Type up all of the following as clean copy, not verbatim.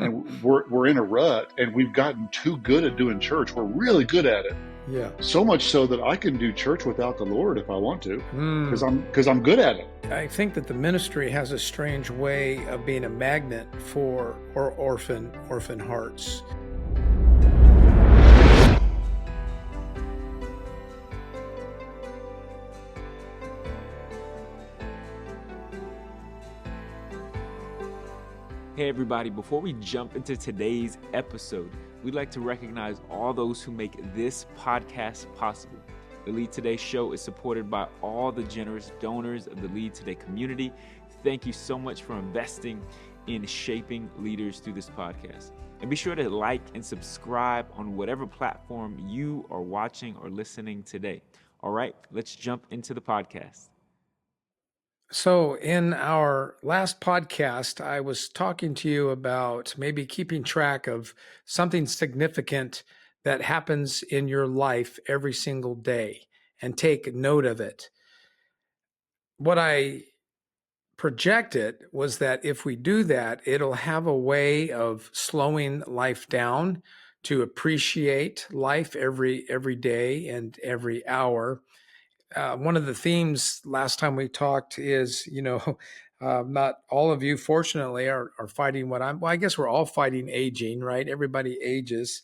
and we're in a rut, and we've gotten too good at doing church. We're really good at it. Yeah. So much so that I can do church without the Lord if I want to, because I'm good at it. I think that the ministry has a strange way of being a magnet for orphan hearts. Hey everybody, before we jump into today's episode, we'd like to recognize all those who make this podcast possible. The Lead Today show is supported by all the generous donors of the Lead Today community. Thank you so much for investing in shaping leaders through this podcast. And be sure to like and subscribe on whatever platform you are watching or listening today. All right, let's jump into the podcast. So in our last podcast, I was talking to you about maybe keeping track of something significant that happens in your life every single day and take note of it. What I projected was that if we do that, it'll have a way of slowing life down to appreciate life every day and every hour. One of the themes last time we talked is, not all of you, fortunately, are fighting well, I guess we're all fighting aging, right? Everybody ages.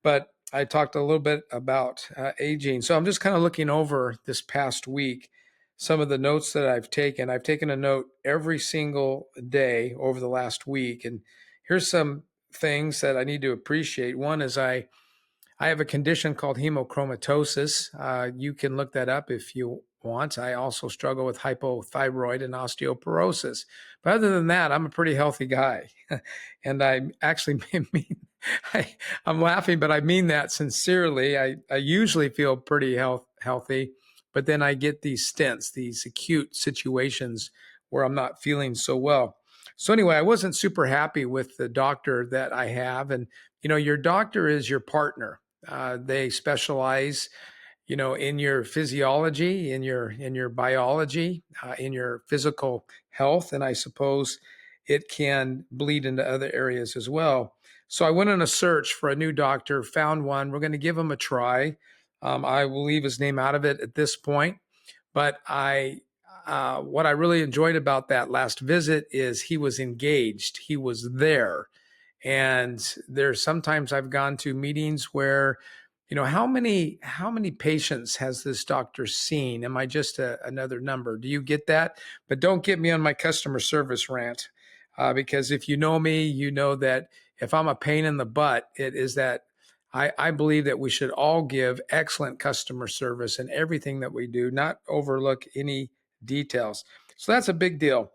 But I talked a little bit about aging. So I'm just kind of looking over this past week, some of the notes that I've taken. I've taken a note every single day over the last week. And here's some things that I need to appreciate. One is I have a condition called hemochromatosis. You can look that up if you want. I also struggle with hypothyroid and osteoporosis. But other than that, I'm a pretty healthy guy. And I actually mean, I'm laughing, but I mean that sincerely. I usually feel pretty healthy, but then I get these stints, these acute situations where I'm not feeling so well. So anyway, I wasn't super happy with the doctor that I have. And, your doctor is your partner. They specialize, in your physiology, in your biology, in your physical health, and I suppose it can bleed into other areas as well. So I went on a search for a new doctor, found one. We're going to give him a try. I will leave his name out of it at this point, but what I really enjoyed about that last visit is he was engaged. He was there. And there's sometimes I've gone to meetings where, how many patients has this doctor seen? Am I just another number? Do you get that? But don't get me on my customer service rant, because if you know me, you know that if I'm a pain in the butt, it is that I believe that we should all give excellent customer service in everything that we do, not overlook any details. So that's a big deal.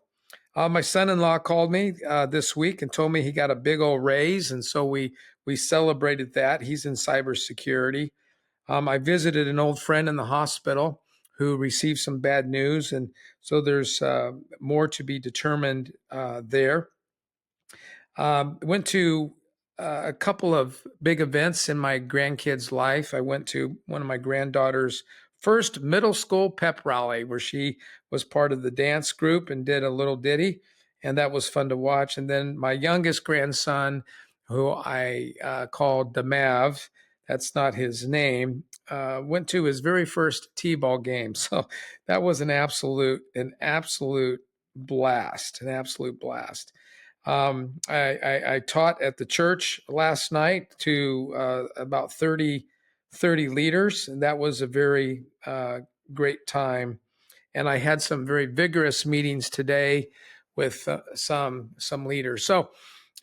My son-in-law called me this week and told me he got a big old raise, and so we celebrated that. He's in cybersecurity. I visited an old friend in the hospital who received some bad news, and so there's more to be determined there. Went to a couple of big events in my grandkids' life. I went to one of my granddaughter's first middle school pep rally where she was part of the dance group and did a little ditty, and that was fun to watch. And then my youngest grandson, who I called Damav, that's not his name, went to his very first T-ball game. So that was an absolute blast, I taught at the church last night to about 30 leaders, and that was a very great time. And I had some very vigorous meetings today with some leaders. So,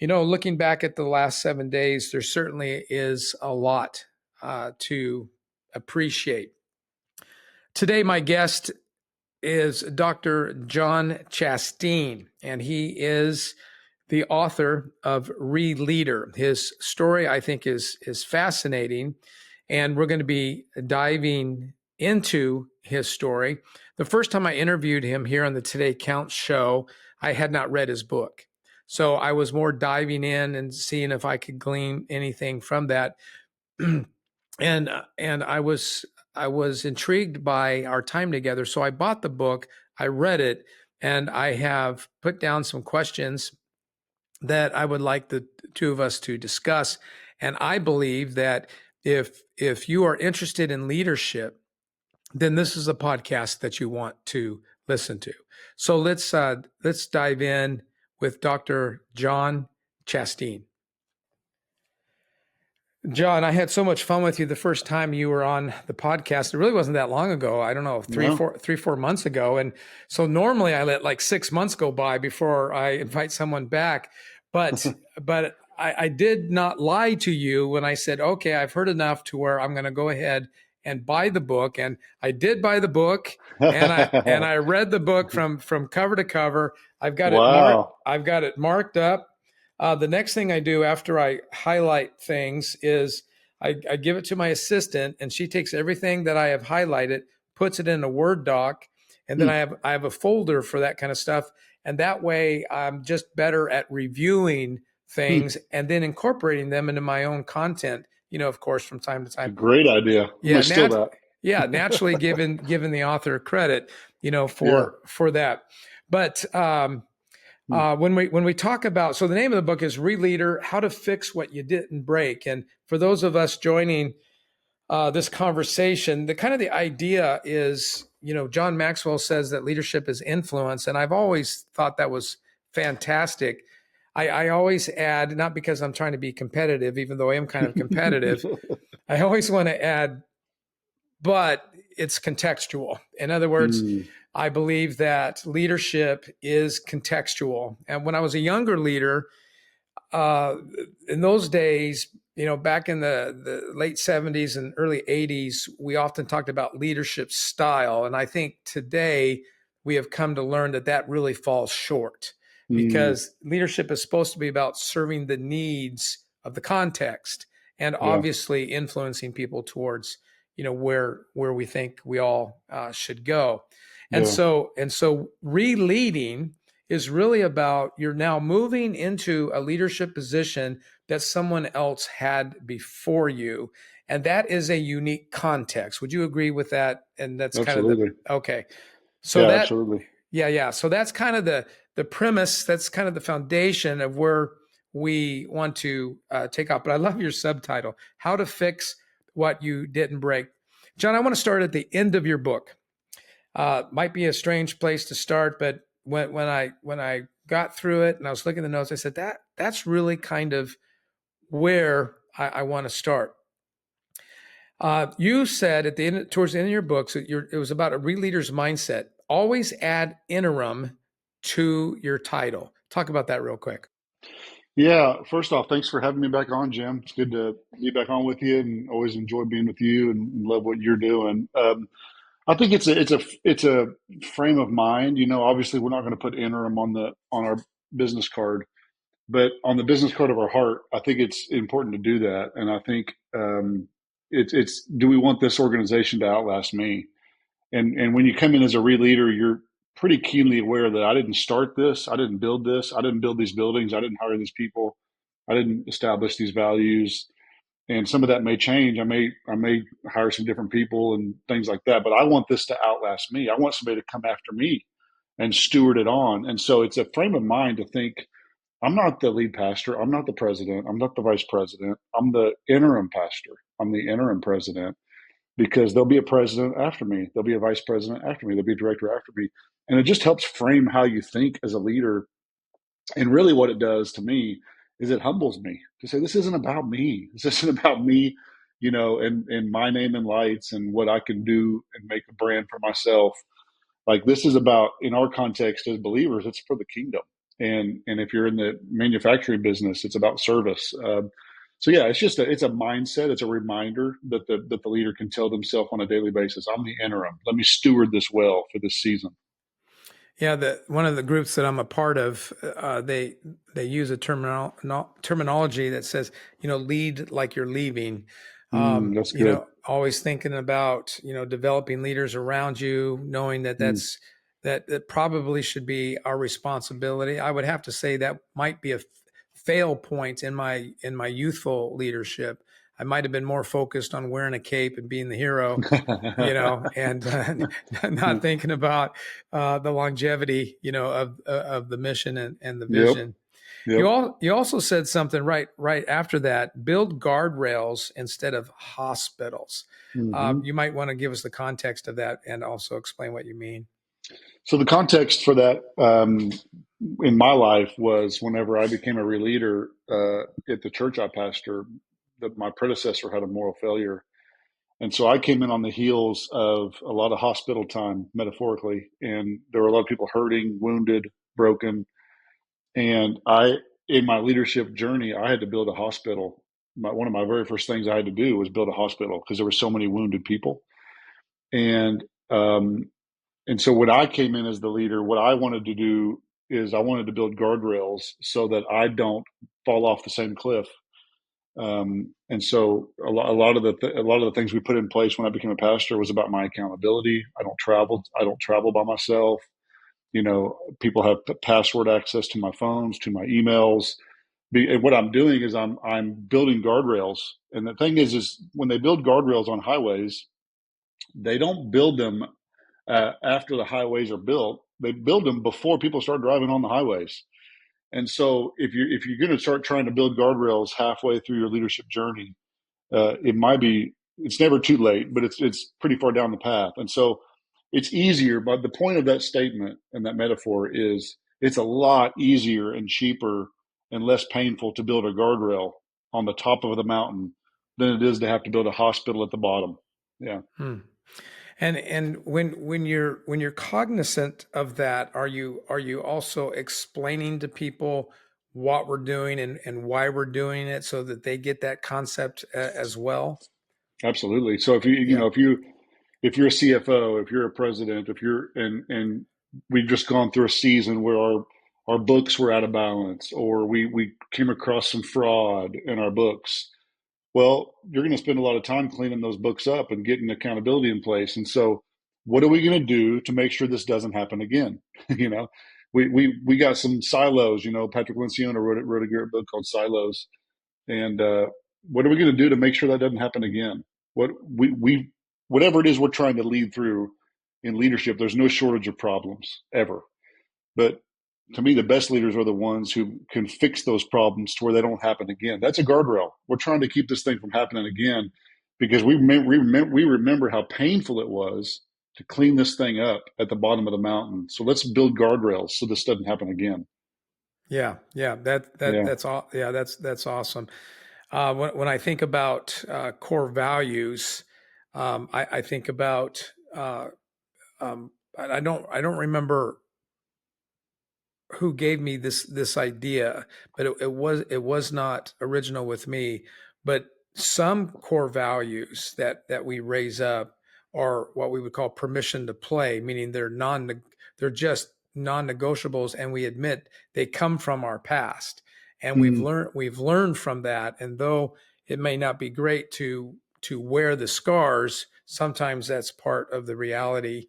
looking back at the last 7 days, there certainly is a lot to appreciate. Today, my guest is Dr. Jon Chasteen, and he is the author of ReLeader. His story, I think, is fascinating, and we're going to be diving into his story. The first time I interviewed him here on the Today Counts show, I had not read his book. So I was more diving in and seeing if I could glean anything from that. and I was intrigued by our time together. So I bought the book, I read it, and I have put down some questions that I would like the two of us to discuss. And I believe that if you are interested in leadership, then this is a podcast that you want to listen to. So let's dive in with Dr. Jon Chasteen. Jon, I had so much fun with you the first time you were on the podcast. It really wasn't that long ago. I don't know, three, 4 months ago. And so normally I let like 6 months go by before I invite someone back. But I did not lie to you when I said, okay, I've heard enough to where I'm going to go ahead and buy the book. And I did buy the book, and I read the book from cover to cover. I've got it marked up. The next thing I do after I highlight things is I give it to my assistant, and she takes everything that I have highlighted, puts it in a Word doc, and then I have a folder for that kind of stuff. And that way I'm just better at reviewing things and then incorporating them into my own content, of course, from time to time. Great idea. Yeah, naturally giving the author credit, for that. But when we talk about, so the name of the book is ReLeader: How to Fix What You Didn't Break. And for those of us joining this conversation, the idea is, John Maxwell says that leadership is influence. And I've always thought that was fantastic. I always add, not because I'm trying to be competitive, even though I am kind of competitive, I always want to add, but it's contextual. In other words, I believe that leadership is contextual. And when I was a younger leader, in those days, back in the late 70s and early 80s, we often talked about leadership style. And I think today we have come to learn that really falls short, because leadership is supposed to be about serving the needs of the context and obviously influencing people towards, where we think we all should go. And so re-leading is really about, you're now moving into a leadership position that someone else had before you. And that is a unique context. Would you agree with that? And that's absolutely. Okay. So absolutely. Yeah. So that's kind of the premise. That's kind of the foundation of where we want to take off. But I love your subtitle, How to Fix What You Didn't Break. Jon, I want to start at the end of your book. Might be a strange place to start, but when I got through it and I was looking at the notes, I said that's really kind of where I want to start. You said at the end, towards the end of your book, so it was about a re-leader's mindset. Always add interim to your title. Talk about that real quick. Yeah. First off, thanks for having me back on, Jim. It's good to be back on with you, and always enjoy being with you and love what you're doing. I think it's a frame of mind. Obviously we're not going to put interim on our business card, but on the business card of our heart, I think it's important to do that. And I think it's do we want this organization to outlast me? And when you come in as a re-leader, you're pretty keenly aware that I didn't start this, I didn't build this, I didn't build these buildings, I didn't hire these people, I didn't establish these values. And some of that may change. I may hire some different people and things like that, but I want this to outlast me. I want somebody to come after me and steward it on. And so it's a frame of mind to think, I'm not the lead pastor, I'm not the president, I'm not the vice president, I'm the interim pastor, I'm the interim president, because there'll be a president after me, there'll be a vice president after me, there'll be a director after me. And it just helps frame how you think as a leader. And really what it does to me is it humbles me to say, this isn't about me. This isn't about me, and my name in lights and what I can do and make a brand for myself. Like, this is about, in our context as believers, it's for the kingdom. And if you're in the manufacturing business, it's about service. So yeah, it's a mindset. It's a reminder that the leader can tell themselves on a daily basis, I'm the interim. Let me steward this well for this season. Yeah, one of the groups that I'm a part of, they use a terminology that says, lead like you're leaving. That's good. Always thinking about, developing leaders around you, knowing that probably should be our responsibility. I would have to say that might be a fail point in my youthful leadership. I might have been more focused on wearing a cape and being the hero, and not thinking about the longevity, of the mission and the vision. Yep. You also said something right after that. Build guardrails instead of hospitals. Hmm. You might want to give us the context of that and also explain what you mean. So the context for that in my life was whenever I became a ReLeader at the church I pastor, that my predecessor had a moral failure. And so I came in on the heels of a lot of hospital time, metaphorically, and there were a lot of people hurting, wounded, broken. And in my leadership journey, I had to build a hospital. One of my very first things I had to do was build a hospital because there were so many wounded people. And um, and so when I came in as the leader, what I wanted to do is I wanted to build guardrails so that I don't fall off the same cliff. And so a lot of a lot of the things we put in place when I became a pastor was about my accountability. I don't travel. I don't travel by myself. People have password access to my phones, to my emails. And what I'm doing is I'm building guardrails. And the thing is when they build guardrails on highways, they don't build them after the highways are built. They build them before people start driving on the highways. And so if you're going to start trying to build guardrails halfway through your leadership journey, it's never too late, but it's pretty far down the path. And so it's easier. But the point of that statement and that metaphor is it's a lot easier and cheaper and less painful to build a guardrail on the top of the mountain than it is to have to build a hospital at the bottom. Yeah. Hmm. And when you're cognizant of that, are you also explaining to people what we're doing and why we're doing it so that they get that concept as well? Absolutely. So Yeah. if you're a CFO, if you're a president, if you're and we've just gone through a season where our books were out of balance, or we came across some fraud in our books. Well, you're going to spend a lot of time cleaning those books up and getting accountability in place. And so, what are we going to do to make sure this doesn't happen again? you know, we got some silos. Patrick Lencioni wrote a great book called Silos. And what are we going to do to make sure that doesn't happen again? What we whatever it is we're trying to lead through in leadership, there's no shortage of problems ever. But to me, the best leaders are the ones who can fix those problems to where they don't happen again. That's a guardrail. We're trying to keep this thing from happening again because we remember how painful it was to clean this thing up at the bottom of the mountain. So let's build guardrails so this doesn't happen again. Yeah, yeah, that that Yeah. that's all. Yeah, that's awesome. When I think about core values, I think about I don't remember who gave me this idea, but it was not original with me. But some core values that we raise up are what we would call permission to play, meaning they're just non-negotiables, and we admit they come from our past, and Mm, we've learned from that. And though it may not be great to wear the scars, sometimes that's part of the reality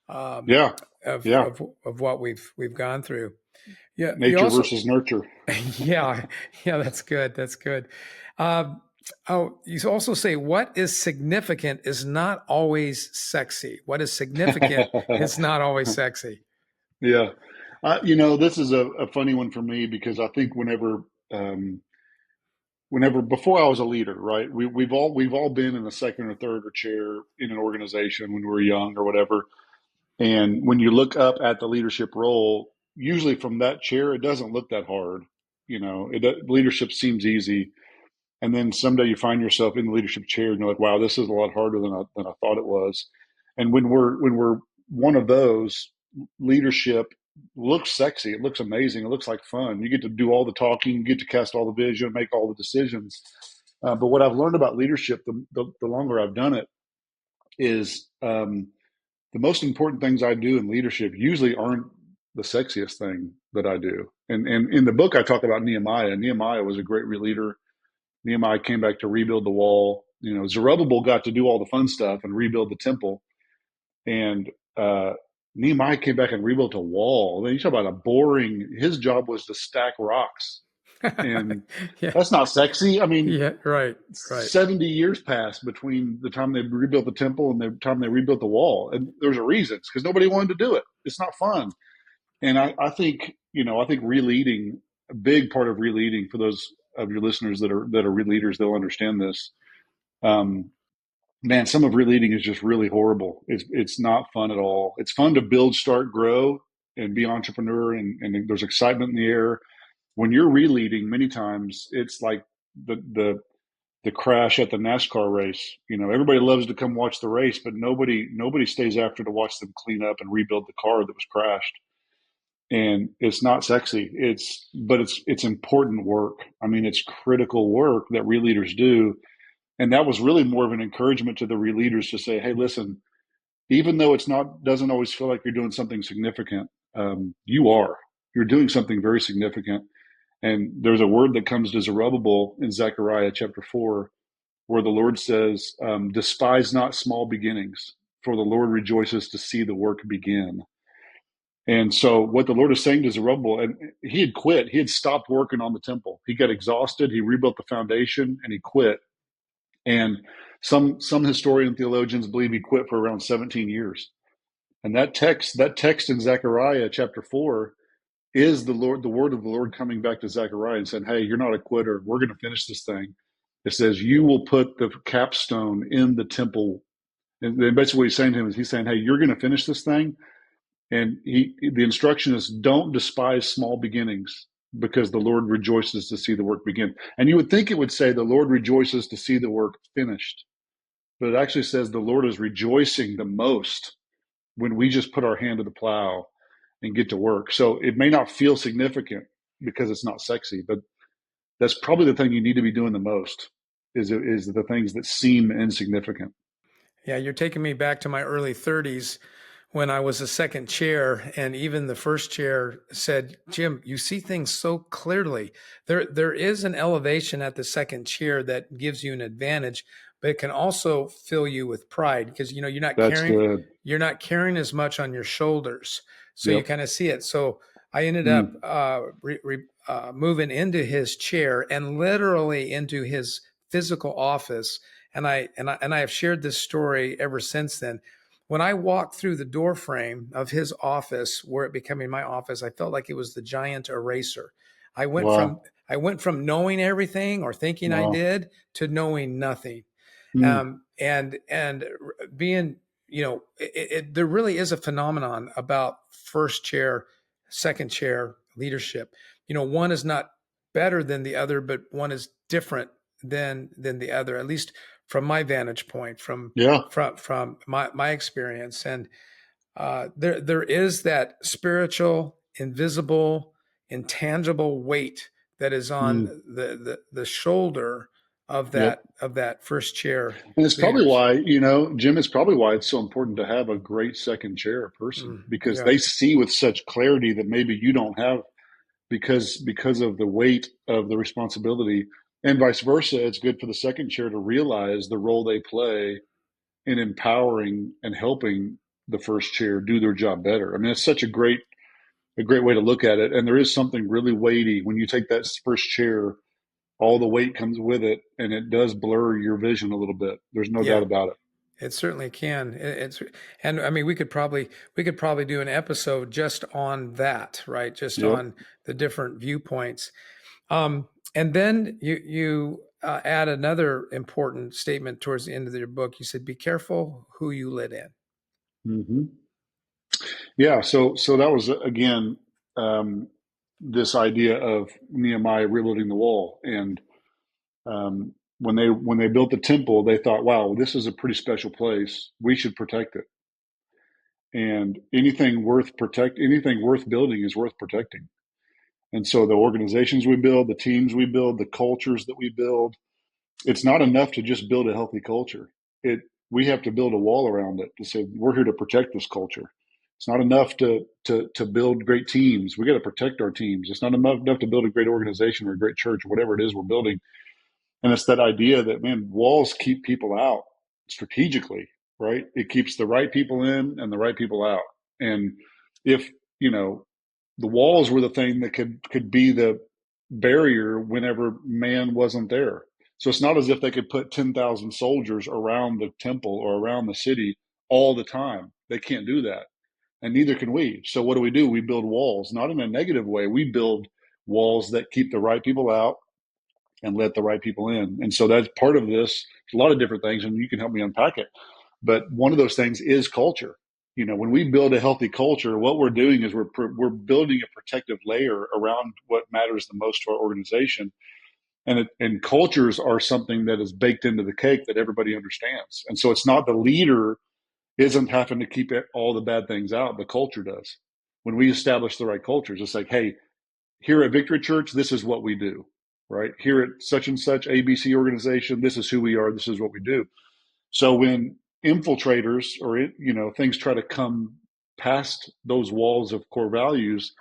um, yeah. of, Yeah. of of what we've gone through. Yeah, you Nature also, versus nurture. yeah, yeah, that's good. That's good. Um, oh, you also say what is significant is not always sexy. What is significant is not always sexy. Yeah. This is a funny one for me because I think um, whenever before I was a leader, right? We've all been in a second or third or chair in an organization when we were young or whatever. And when you look up at the leadership role, usually from that chair, it doesn't look that hard. Leadership seems easy. And then someday you find yourself in the leadership chair and you're like, wow, this is a lot harder than I thought it was. And when we're one of those, leadership looks sexy. It looks amazing. It looks like fun. You get to do all the talking, you get to cast all the vision, make all the decisions. But what I've learned about leadership, the longer I've done it, is the most important things I do in leadership usually aren't the sexiest thing that I do. And in the book, I talk about Nehemiah. Nehemiah was a great leader. Nehemiah came back to rebuild the wall. Zerubbabel got to do all the fun stuff and rebuild the temple. And Nehemiah came back and rebuilt a wall. Then you talk about his job was to stack rocks. And Yeah, that's not sexy. I mean, yeah, right, right. 70 years passed between the time they rebuilt the temple and the time they rebuilt the wall. And there's a reason. It's because nobody wanted to do it. It's not fun. And I think, I think releading a big part of ReLeading, for those of your listeners that are ReLeaders, they'll understand this. Man, some of ReLeading is just really horrible. It's not fun at all. It's fun to build, start, grow, and be entrepreneur, and there's excitement in the air. When you're ReLeading, many times it's like the crash at the NASCAR race. Everybody loves to come watch the race, but nobody stays after to watch them clean up and rebuild the car that was crashed. And it's not sexy. But it's important work. I mean, it's critical work that ReLeaders do. And that was really more of an encouragement to the ReLeaders to say, hey, listen, even though doesn't always feel like you're doing something significant, you're doing something very significant. And there's a word that comes to Zerubbabel in Zechariah chapter 4, where the Lord says, despise not small beginnings, for the Lord rejoices to see the work begin. And so what the Lord is saying to Zerubbabel, and he had quit, he had stopped working on the temple. He got exhausted, he rebuilt the foundation, and he quit. And some historian theologians believe he quit for around 17 years. And that text in Zechariah chapter 4 is the word of the Lord coming back to Zechariah and saying, hey, you're not a quitter. We're going to finish this thing. It says, you will put the capstone in the temple. And basically what he's saying to him is he's saying, hey, you're going to finish this thing. And the instruction is, don't despise small beginnings, because the Lord rejoices to see the work begin. And you would think it would say the Lord rejoices to see the work finished. But it actually says the Lord is rejoicing the most when we just put our hand to the plow and get to work. So it may not feel significant because it's not sexy, but that's probably the thing you need to be doing the most is the things that seem insignificant. Yeah, you're taking me back to my early 30s when I was a second chair, and even the first chair said, Jim, you see things so clearly. There is an elevation at the second chair that gives you an advantage, but it can also fill you with pride because you're not That's good. you're not carrying as much on your shoulders. So Yep. you kind of see it. So I ended up moving into his chair and literally into his physical office. And I have shared this story ever since then. When I walked through the door frame of his office, where it becoming my office, I felt like it was the giant eraser. I went from knowing everything or thinking I did to knowing nothing. And being, there really is a phenomenon about first chair, second chair leadership. One is not better than the other, but one is different than the other, at least from my vantage point, from my experience. And there is that spiritual, invisible, intangible weight that is on the shoulder of that first chair. And it's probably why, Jim, it's probably why it's so important to have a great second chair person, because they see with such clarity that maybe you don't have, because of the weight of the responsibility. And vice versa, it's good for the second chair to realize the role they play in empowering and helping the first chair do their job better. I mean, it's such a great way to look at it. And there is something really weighty when you take that first chair. All the weight comes with it, and it does blur your vision a little bit. There's no doubt about it. It certainly can. And I mean, we could probably do an episode just on that, right? Just on the different viewpoints. And then you add another important statement towards the end of your book. You said, "Be careful who you let in." Mm-hmm. Yeah. So that was again this idea of Nehemiah rebuilding the wall, and when they built the temple, they thought, "Wow, this is a pretty special place. We should protect it." And anything worth building is worth protecting. And so the organizations we build, the teams we build, the cultures that we build, it's not enough to just build a healthy culture. We have to build a wall around it to say, we're here to protect this culture. It's not enough to build great teams. We got to protect our teams. It's not enough to build a great organization or a great church or whatever it is we're building. And it's that idea that, man, walls keep people out strategically, right? It keeps the right people in and the right people out. And if, the walls were the thing that could be the barrier whenever man wasn't there. So it's not as if they could put 10,000 soldiers around the temple or around the city all the time. They can't do that. And neither can we. So what do? We build walls, not in a negative way. We build walls that keep the right people out and let the right people in. And so that's part of this. A lot of different things, and you can help me unpack it. But one of those things is culture. When we build a healthy culture, what we're doing is we're building a protective layer around what matters the most to our organization. And cultures are something that is baked into the cake that everybody understands. And so it's not the leader isn't having to keep all the bad things out. The culture does. When we establish the right cultures, it's like, hey, here at Victory Church, this is what we do, right? Here at such and such ABC organization, this is who we are. This is what we do. So when infiltrators or things try to come past those walls of core values,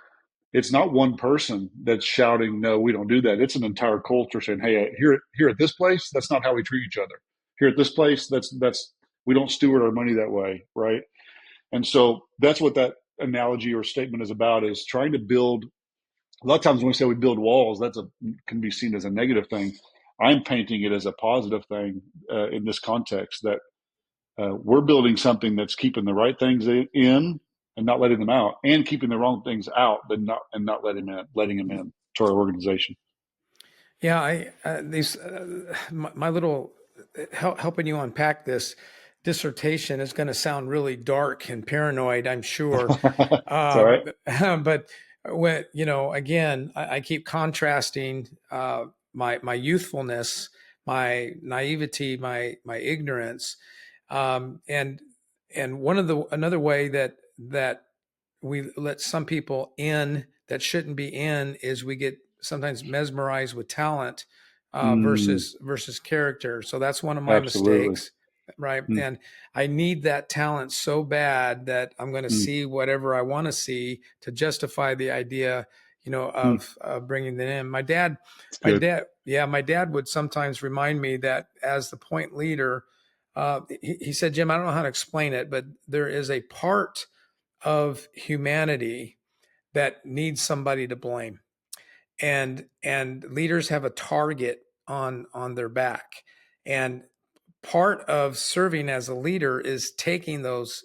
it's not one person that's shouting, no, we don't do that. It's an entire culture saying, hey, here at this place, that's not how we treat each other. Here at this place, that's we don't steward our money that way, right? And so that's what that analogy or statement is about, is trying to build. A lot of times when we say we build walls, can be seen as a negative thing. I'm painting it as a positive thing in this context, that we're building something that's keeping the right things in and not letting them out, and keeping the wrong things out, but not letting them in to our organization. Yeah, my little helping you unpack this dissertation is going to sound really dark and paranoid, I'm sure. It's all right. But when again, I keep contrasting my youthfulness, my naivety, my ignorance, and another way that we let some people in that shouldn't be in is we get sometimes mesmerized with talent versus character. So that's one of my Absolutely. mistakes, right? And I need that talent so bad that I'm going to see whatever I want to see to justify the idea, of bringing them in. My dad would sometimes remind me that as the point leader, he said, Jim, I don't know how to explain it, but there is a part of humanity that needs somebody to blame, and leaders have a target on their back, and part of serving as a leader is taking those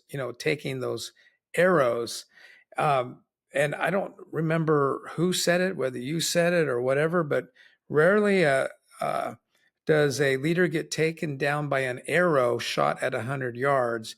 arrows. And I don't remember who said it, whether you said it or whatever, but rarely does a leader get taken down by an arrow shot at 100 yards,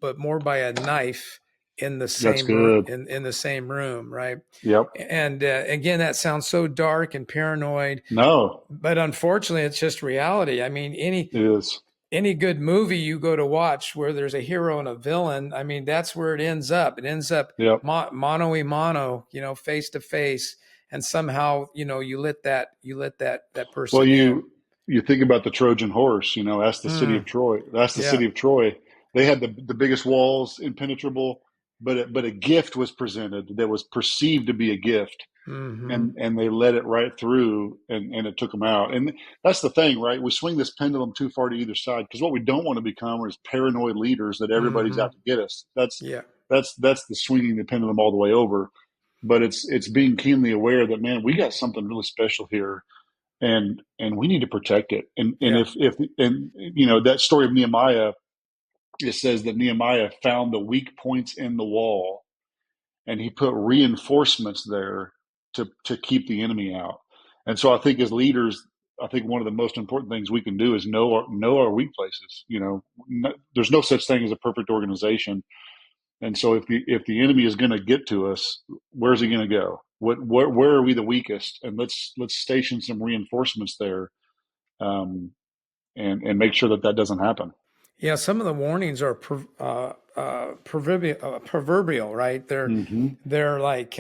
but more by a knife in the That's same good. in the same room, right? Yep. And again, that sounds so dark and paranoid. No, But unfortunately, it's just reality. I mean, it is. any good movie you go to watch where there's a hero and a villain, I mean, that's where it ends up. It ends up Yep. mano a mano, face to face, and somehow you let that person Well, in. you think about the Trojan horse. That's the city of Troy. That's the Yeah. city of Troy. They had the biggest walls, impenetrable, but a gift was presented that was perceived to be a gift, and they let it right through, and it took them out. And that's the thing, right? We swing this pendulum too far to either side, because what we don't want to become is paranoid leaders that everybody's out to get us. That's Yeah. the swinging the pendulum all the way over. But it's being keenly aware that, man, we got something really special here, and we need to protect it. And Yeah. if that story of Nehemiah, it says that Nehemiah found the weak points in the wall, and he put reinforcements there to keep the enemy out. And so I think as leaders, I think one of the most important things we can do is know our weak places. There's no such thing as a perfect organization. And so if the enemy is going to get to us, where's he going to go? Where are we the weakest? And let's station some reinforcements there, and make sure that doesn't happen. Yeah, some of the warnings are proverbial, right? They're like,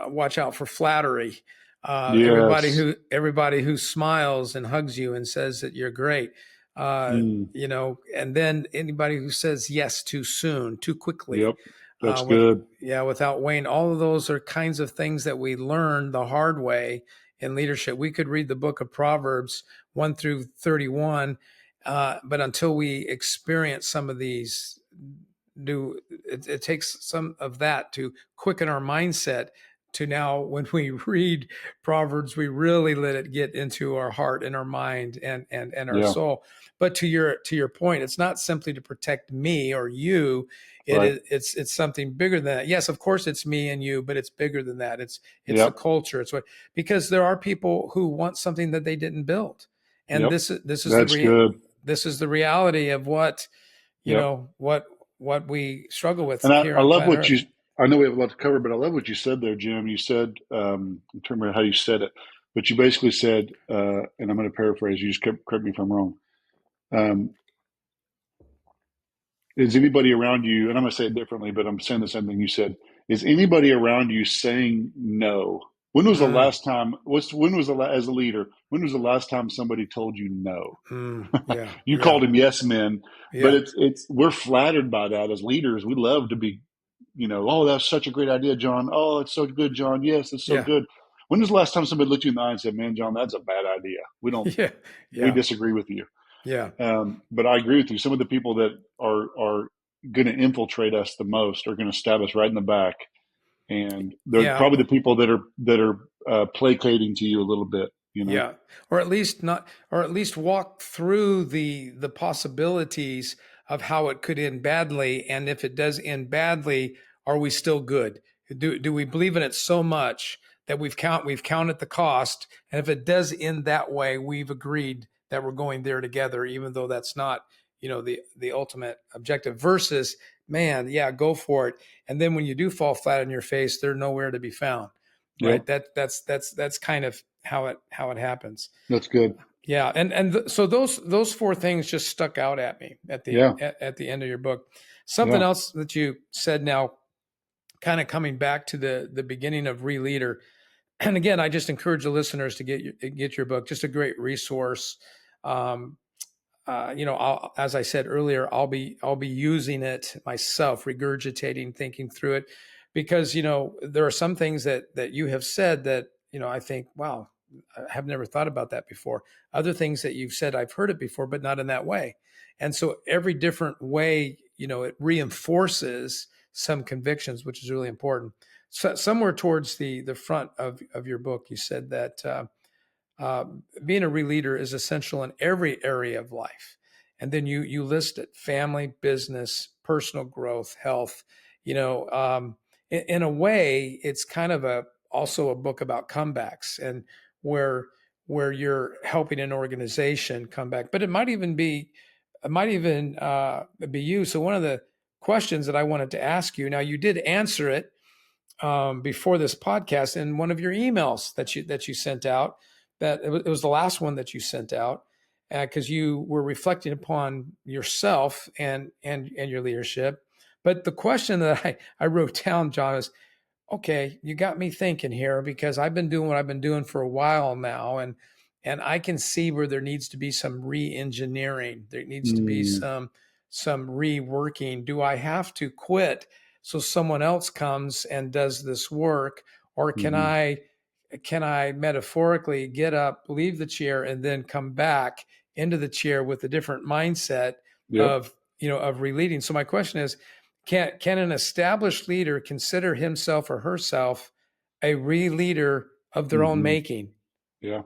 watch out for flattery. Yes. Everybody who smiles and hugs you and says that you're great, and then anybody who says yes too soon, too quickly, Yep. That's good. without weighing. All of those are kinds of things that we learn the hard way in leadership. We could read the book of Proverbs 1 through 31. But until we experience some of these it takes some of that to quicken our mindset to now when we read Proverbs, we really let it get into our heart and our mind and our Yeah. soul. But to your point, it's not simply to protect me or you. Right. It's something bigger than that. Yes, of course it's me and you, but it's bigger than that. It's the Yep. culture. It's what, because there are people who want something that they didn't build. And Yep. this is That's good. this is the reality of what, Yep. what we struggle with And here I on love planet what Earth. I know we have a lot to cover, but I love what you said there, Jim. You said, I'm trying to remember how you said it, but you basically said, and I'm going to paraphrase, you just correct me if I'm wrong. Um, is anybody around you, and I'm going to say it differently, but I'm saying the same thing you said, is anybody around you saying no? When was the Mm, last time, when was as a leader, when was the last time somebody told you no? yeah, You yeah, called him yes men, but yeah, we're flattered by that as leaders. We love to be, oh, that's such a great idea, John. Oh, it's so good, John. Yes, it's so yeah, good. When was the last time somebody looked you in the eye and said, man, John, that's a bad idea. yeah, We yeah, disagree with you. yeah, But I agree with you. Some of the people that are going to infiltrate us the most are going to stab us right in the back. And they're yeah, probably the people that are placating to you a little bit. yeah, or at least not, or at least walk through the possibilities of how it could end badly, and if it does end badly, are we still good? Do we believe in it so much that we've counted the cost, and if it does end that way, we've agreed that we're going there together, even though that's not the ultimate objective. Versus, man, yeah, go for it, and then when you do fall flat on your face, they're nowhere to be found. Yep. Right. That's kind of how it happens. That's good. Yeah, so those four things just stuck out at me Yeah. at the end of your book. Something Yeah. else that you said now, kind of coming back to the beginning of ReLeader, and again, I just encourage the listeners to get your book. Just a great resource. Um, as I said earlier, I'll be using it myself, regurgitating, thinking through it, because there are some things that you have said that I think, wow, I have never thought about that before. Other things that you've said, I've heard it before, but not in that way. And so every different way, it reinforces some convictions, which is really important. So somewhere towards the front of your book, you said that. Uh, Being a ReLeader is essential in every area of life. And then you list it: family, business, personal growth, health. In a way, it's kind of also a book about comebacks, and where you're helping an organization come back. But it might even be you. So one of the questions that I wanted to ask you, now you did answer it before this podcast in one of your emails that you sent out. That it was the last one that you sent out, because you were reflecting upon yourself and your leadership. But the question that I wrote down, John, is, okay, you got me thinking here, because I've been doing what I've been doing for a while now, and I can see where there needs to be some re-engineering. There needs to be Mm, some reworking. Do I have to quit so someone else comes and does this work, or hmm can I metaphorically get up, leave the chair, and then come back into the chair with a different mindset Yep. of ReLeading? So my question is, can an established leader consider himself or herself a ReLeader of their own hmm making? Yeah.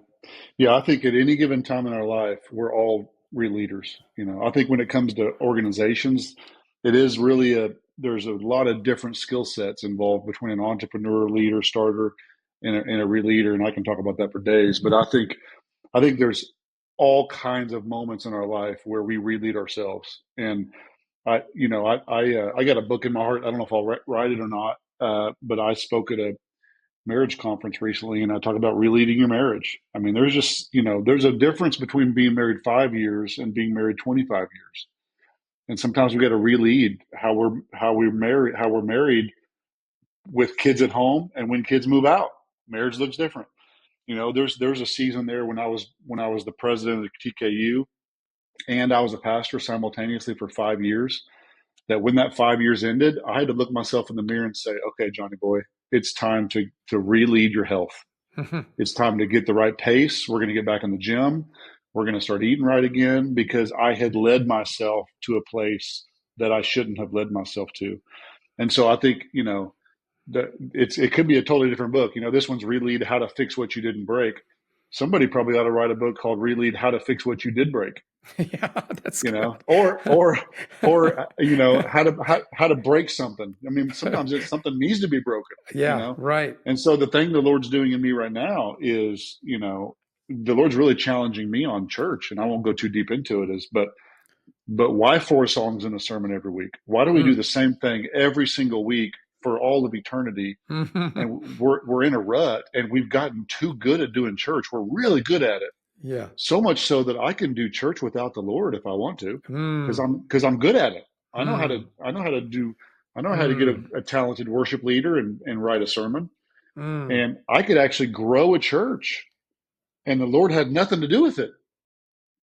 Yeah. I think at any given time in our life, we're all leaders. I think when it comes to organizations, it is really there's a lot of different skill sets involved between an entrepreneur, leader, starter, and a leader. And I can talk about that for days, but I think there's all kinds of moments in our life where we lead ourselves. And I got a book in my heart. I don't know if I'll write it or not, but I spoke at a marriage conference recently, and I talk about releading your marriage. I mean, there's just there's a difference between being married 5 years and being married 25 years, and sometimes we got to relead how we're married with kids at home, and when kids move out, marriage looks different. There's a season there when I was the president of the TKU and I was a pastor simultaneously for 5 years, that when that 5 years ended, I had to look myself in the mirror and say, okay, Johnny boy, it's time to re-lead your health. It's time to get the right pace. We're going to get back in the gym. We're going to start eating right again, because I had led myself to a place that I shouldn't have led myself to. And so I think, it could be a totally different book. This one's ReLead How to Fix What You Didn't Break. Somebody probably ought to write a book called ReLead How to Fix What You Did Break. Yeah, that's good. Or how to break something. I mean, sometimes something needs to be broken. Yeah, right. And so the thing the Lord's doing in me right now is, the Lord's really challenging me on church, and I won't go too deep into it. But why 4 songs in a sermon every week? Why do we do the same thing every single week for all of eternity? And we're in a rut, and we've gotten too good at doing church. We're really good at it. Yeah. So much so that I can do church without the Lord if I want to, because I'm good at it. I know how to get a talented worship leader and write a sermon. And I could actually grow a church, and the Lord had nothing to do with it,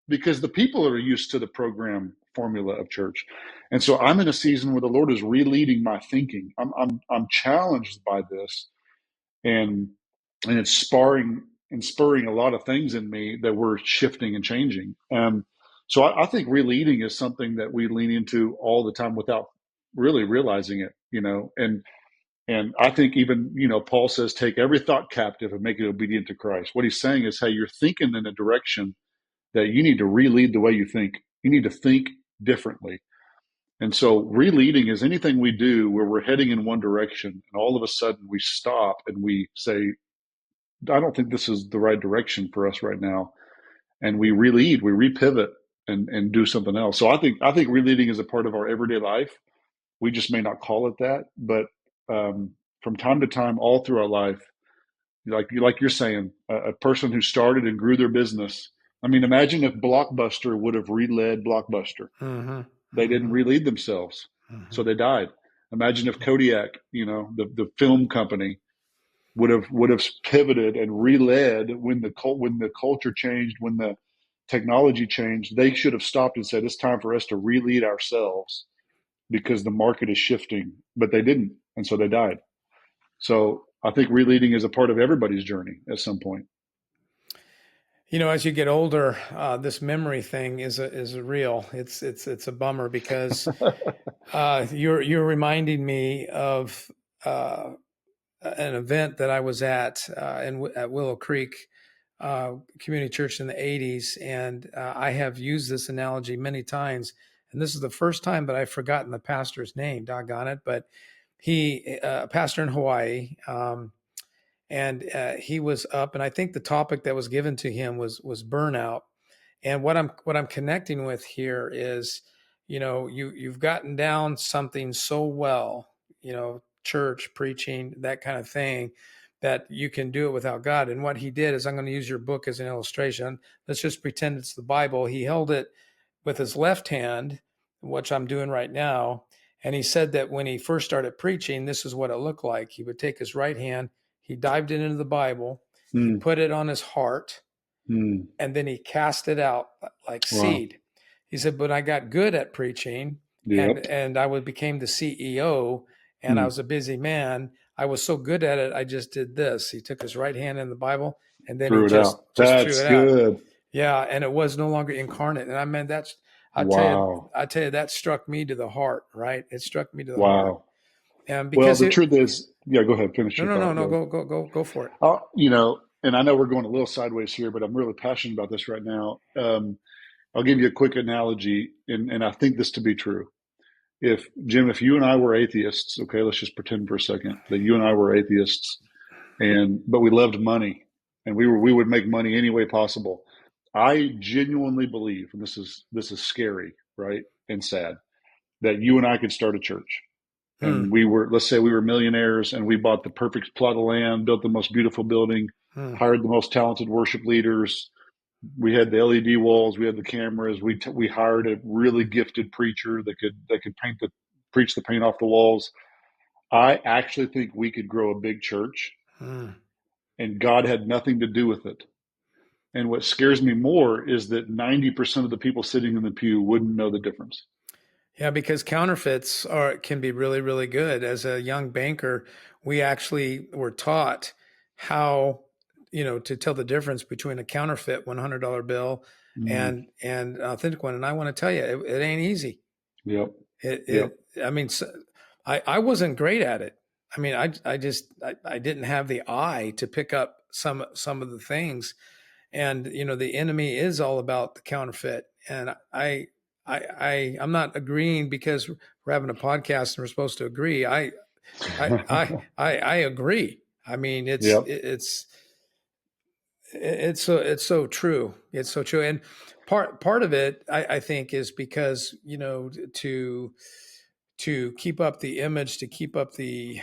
because the people are used to the program formula of church. And so I'm in a season where the Lord is releading my thinking. I'm challenged by this, and it's spurring a lot of things in me that we're shifting and changing. So I think releading is something that we lean into all the time without really realizing it, and I think even, Paul says, take every thought captive and make it obedient to Christ. What he's saying is, hey, you're thinking in a direction that you need to relead the way you think. You need to think differently. And so releading is anything we do where we're heading in one direction, and all of a sudden we stop and we say, I don't think this is the right direction for us right now. And we relead, we repivot and do something else. So I think releading is a part of our everyday life. We just may not call it that, but from time to time, all through our life, like you're saying, a person who started and grew their business. I mean, imagine if Blockbuster would have reled Blockbuster. They didn't relead themselves, so they died. Imagine if Kodiak, the film company, would have pivoted and reled when the culture changed, when the technology changed. They should have stopped and said, it's time for us to relead ourselves because the market is shifting, but they didn't, and so they died. So I think releading is a part of everybody's journey at some point. As you get older, this memory thing is real. It's a bummer because you're reminding me of an event that I was at Willow Creek Community Church in the 80s, and I have used this analogy many times. And this is the first time that I've forgotten the pastor's name, doggone it. But he, pastor in Hawaii, and he was up, and I think the topic that was given to him was burnout. And what I'm connecting with here is, you've gotten down something so well, church, preaching, that kind of thing, that you can do it without God. And what he did is, I'm going to use your book as an illustration. Let's just pretend it's the Bible. He held it with his left hand, which I'm doing right now. And he said that when he first started preaching, this is what it looked like. He would take his right hand, he dived into the Bible, he put it on his heart, and then he cast it out like seed. He said, but I got good at preaching, and I became the CEO, and I was a busy man. I was so good at it, I just did this. He took his right hand in the Bible, and then he just threw it out. Yeah, and it was no longer incarnate. And I mean, I tell you, that struck me to the heart, right? It struck me to the heart. And because the truth is, go ahead, finish. No, go for it. And I know we're going a little sideways here, but I'm really passionate about this right now. I'll give you a quick analogy, and I think this to be true. Jim, if you and I were atheists, okay, let's just pretend for a second that you and I were atheists, but we loved money, and we would make money any way possible. I genuinely believe, and this is scary, right, and sad, that you and I could start a church. And let's say we were millionaires, and we bought the perfect plot of land, built the most beautiful building, hired the most talented worship leaders. We had the LED walls, we had the cameras. We hired a really gifted preacher that could preach the paint off the walls. I actually think we could grow a big church, and God had nothing to do with it. And what scares me more is that 90% of the people sitting in the pew wouldn't know the difference. Yeah, because counterfeits can be really, really good. As a young banker, we actually were taught how, to tell the difference between a counterfeit $100 bill and an authentic one. And I want to tell you, it ain't easy. Yep. I mean, I wasn't great at it. I mean, I didn't have the eye to pick up some of the things. And, the enemy is all about the counterfeit. And I'm not agreeing because we're having a podcast and we're supposed to agree. I agree. I mean, Yep. it's so true. It's so true. And part of it, I think, is because, to keep up the image, to keep up the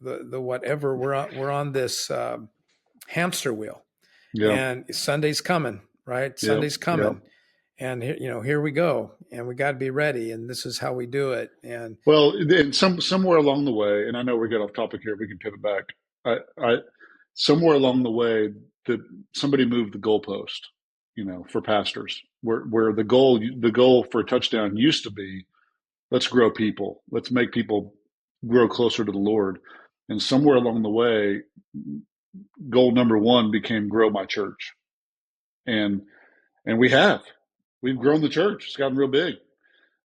whatever, we're on this hamster wheel, Yeah. and Sunday's coming, right? Yep. Sunday's coming. And here we go, and we got to be ready, and this is how we do it. And Well, and somewhere along the way, and I know we got off topic here. We can pivot back. I somewhere along the way, that somebody moved the goalpost, for pastors, where the goal for a touchdown used to be, let's grow people, let's make people grow closer to the Lord, and somewhere along the way, goal number one became grow my church, and we've grown the church. It's gotten real big.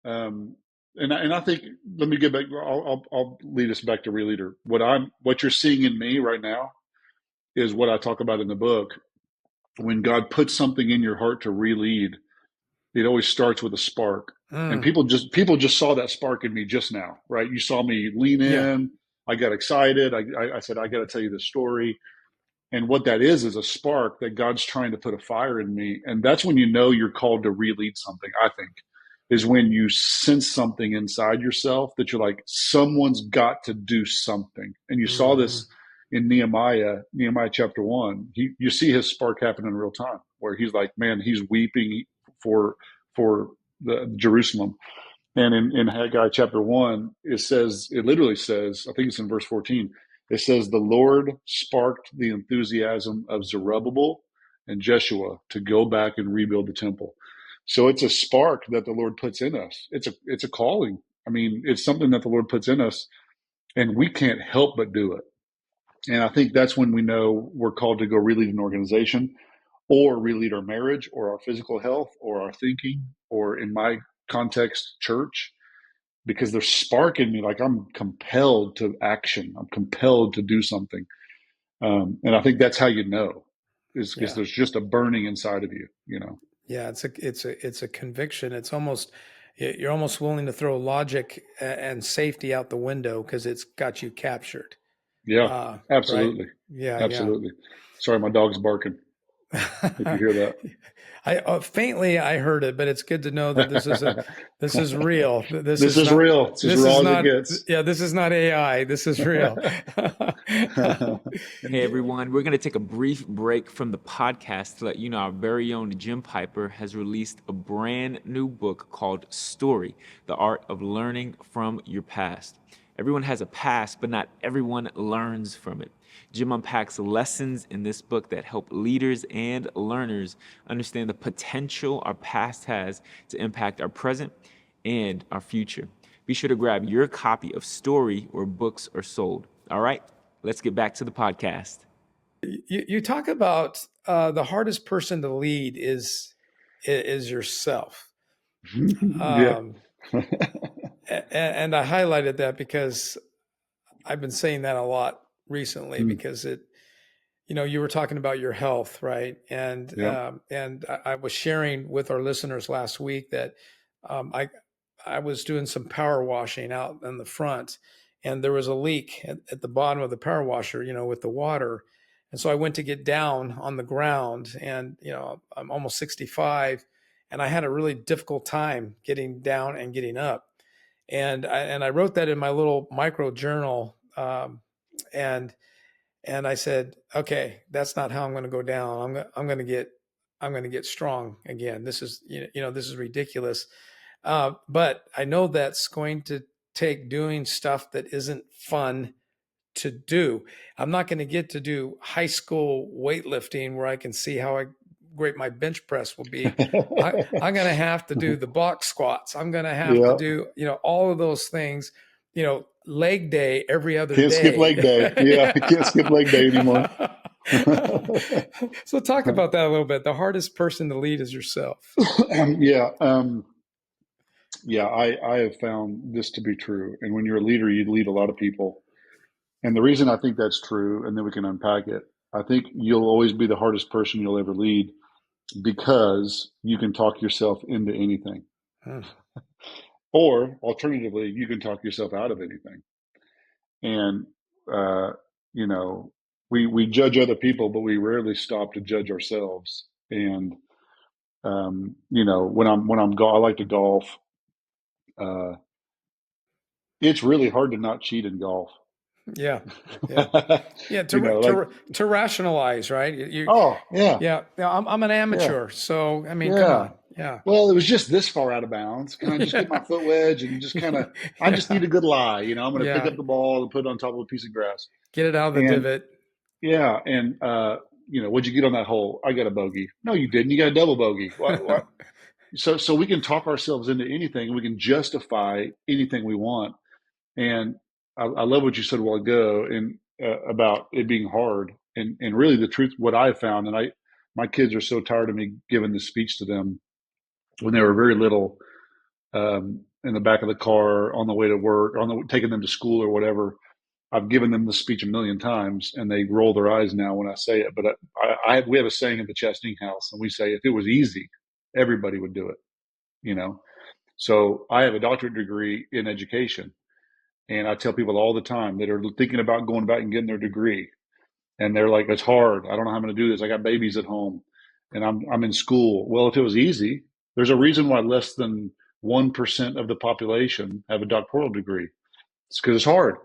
Um, and I think, let me get back. I'll lead us back to ReLeader. What you're seeing in me right now is what I talk about in the book. When God puts something in your heart to relead, it always starts with a spark. And people just saw that spark in me just now, right? You saw me lean in. Yeah. I got excited. I said, I got to tell you this story. And what that is a spark that God's trying to put a fire in me. And that's when you know you're called to relead something, I think, is when you sense something inside yourself that you're like, someone's got to do something. And you saw this in Nehemiah chapter 1. You see his spark happen in real time, where he's like, man, he's weeping for the Jerusalem. And in Haggai chapter 1, it literally says, I think it's in verse 14, it says, the Lord sparked the enthusiasm of Zerubbabel and Jeshua to go back and rebuild the temple. So it's a spark that the Lord puts in us. It's a calling. I mean, it's something that the Lord puts in us, and we can't help but do it. And I think that's when we know we're called to go relead an organization, or relead our marriage, or our physical health, or our thinking, or in my context, church, because there's spark in me. Like, I'm compelled to action. I'm compelled to do something. And I think that's how you know, is because there's just a burning inside of you, Yeah, it's a conviction. It's almost, you're almost willing to throw logic and safety out the window because it's got you captured. Yeah, absolutely. Right? Yeah, absolutely. Sorry, my dog's barking. If you hear that. Faintly I heard it, but it's good to know that this is real. This is real. It's as raw as it gets. Yeah, this is not AI. This is real. Hey everyone, we're going to take a brief break from the podcast to let you know our very own Jim Piper has released a brand new book called Story: The Art of Learning from Your Past. Everyone has a past, but not everyone learns from it. Jim unpacks lessons in this book that help leaders and learners understand the potential our past has to impact our present and our future. Be sure to grab your copy of Story where books are sold. All right, let's get back to the podcast. You talk about the hardest person to lead is yourself. Yeah. And I highlighted that because I've been saying that a lot recently, because you were talking about your health, right? And and I was sharing with our listeners last week that I was doing some power washing out in the front, and there was a leak at the bottom of the power washer, with the water. And so I went to get down on the ground, and I'm almost 65, and I had a really difficult time getting down and getting up. And I wrote that in my little micro journal, and I said, okay, that's not how I'm going to go down. I'm going to get strong again. This is this is ridiculous, but I know that's going to take doing stuff that isn't fun to do. I'm not going to get to do high school weightlifting where I can see how great my bench press will be. I'm going to have to do the box squats. I'm going to have to do, all of those things, leg day every other day. Can't skip leg day. Yeah, I can't skip leg day anymore. So talk about that a little bit. The hardest person to lead is yourself. I have found this to be true. And when you're a leader, you lead a lot of people. And the reason I think that's true, and then we can unpack it, I think you'll always be the hardest person you'll ever lead because you can talk yourself into anything. Hmm. Or alternatively, you can talk yourself out of anything. And, uh, you know, we judge other people, but we rarely stop to judge ourselves. And, I like to golf. Uh, it's really hard to not cheat in golf. Yeah. Yeah. Yeah. Like, To rationalize, right? oh, yeah, Yeah. I'm an yeah, amateur. So, I mean, come yeah. on. Yeah. Well, it was just this far out of bounds. Can I just get my foot wedge and just kind of, I just Yeah. need a good lie. I'm going to pick Yeah. up the ball and put it on top of a piece of grass. Get it out of the And divot. yeah. And, what'd you get on that hole? I got a bogey. No, you didn't. You got a double bogey. What? So we can talk ourselves into anything. We can justify anything we want. And I love what you said a while ago and about it being hard. And really the truth, what I found, and my kids are so tired of me giving this speech to them when they were very little, in the back of the car on the way to work, taking them to school or whatever. I've given them the speech a million times, and they roll their eyes now when I say it. But we have a saying at the Chasteen house, and we say if it was easy, everybody would do it. So I have a doctorate degree in education, and I tell people all the time that are thinking about going back and getting their degree, and they're like, "It's hard. I don't know how I'm going to do this. I got babies at home, and I'm in school." Well, if it was easy, there's a reason why less than 1% of the population have a doctoral degree. It's because it's hard.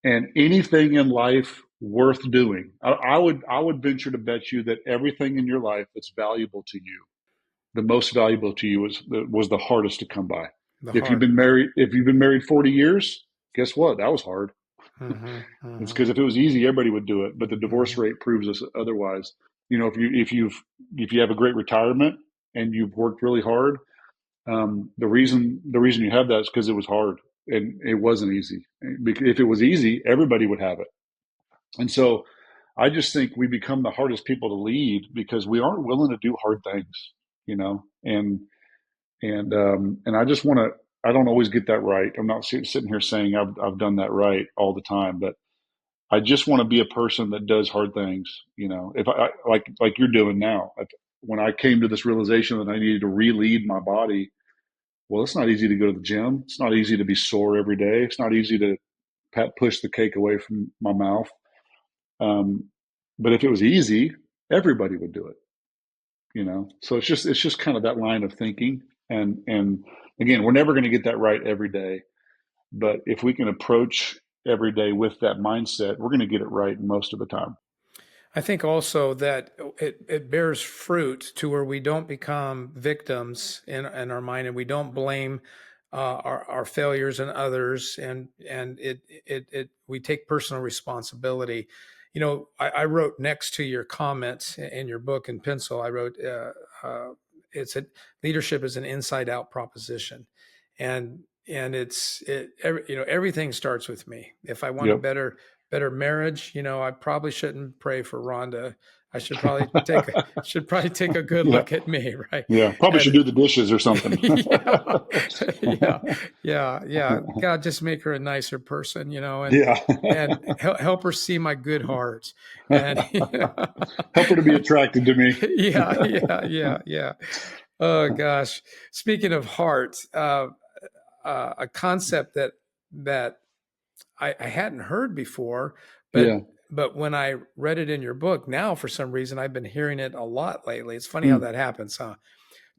And anything in life worth doing, I would venture to bet you that everything in your life that's valuable to you, the most valuable to you was the hardest to come by. The If you've heart. been married 40 years, guess what? That was hard. Mm-hmm. It's Mm-hmm. because if it was easy, everybody would do it. But the divorce Mm-hmm. rate proves us otherwise. If you have a great retirement and you've worked really hard, the reason you have that is because it was hard and it wasn't easy. If it was easy, everybody would have it. And so I just think we become the hardest people to lead because we aren't willing to do hard things, and I just want to. I don't always get that right. I'm not sitting here saying I've done that right all the time, but I just want to be a person that does hard things. If I like you're doing now. When I came to this realization that I needed to re-lead my body, well, it's not easy to go to the gym. It's not easy to be sore every day. It's not easy to push the cake away from my mouth. Um, but if it was easy, everybody would do it. So it's just kind of that line of thinking. And again, we're never going to get that right every day. But if we can approach every day with that mindset, we're going to get it right most of the time. I think also that it bears fruit to where we don't become victims in our mind, and we don't blame our failures and others, and we take personal responsibility. I wrote next to your comments in your book in pencil. I wrote, "It's leadership is an inside out proposition," and everything starts with me. If I want a Yep. better marriage, I probably shouldn't pray for Rhonda. I should probably take a good Yeah. look at me, right? Yeah. Probably should And do the dishes or something. yeah, yeah. God, just make her a nicer person, and Yeah. help her see my good heart, and Help her to be attracted to me. yeah. Oh gosh, speaking of heart, a concept that I hadn't heard before, but Yeah. but when I read it in your book, now for some reason I've been hearing it a lot lately. It's funny how Mm. that happens, huh?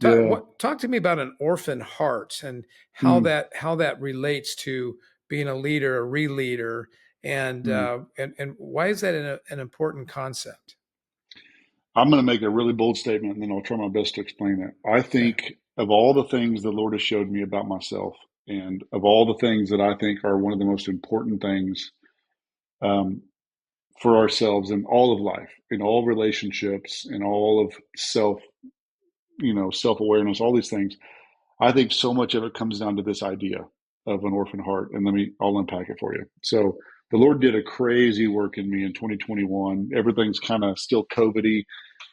Yeah. Talk to me about an orphan heart and how Mm. that relates to being a leader, a re-leader, and Mm. and why is that an important concept? I'm going to make a really bold statement and then I'll try my best to explain it. I Okay. think of all the things the Lord has showed me about myself and of all the things that I think are one of the most important things um, for ourselves in all of life, in all relationships, in all of self-awareness, all these things. I think so much of it comes down to this idea of an orphan heart. And I'll unpack it for you. So the Lord did a crazy work in me in 2021. Everything's kind of still COVID-y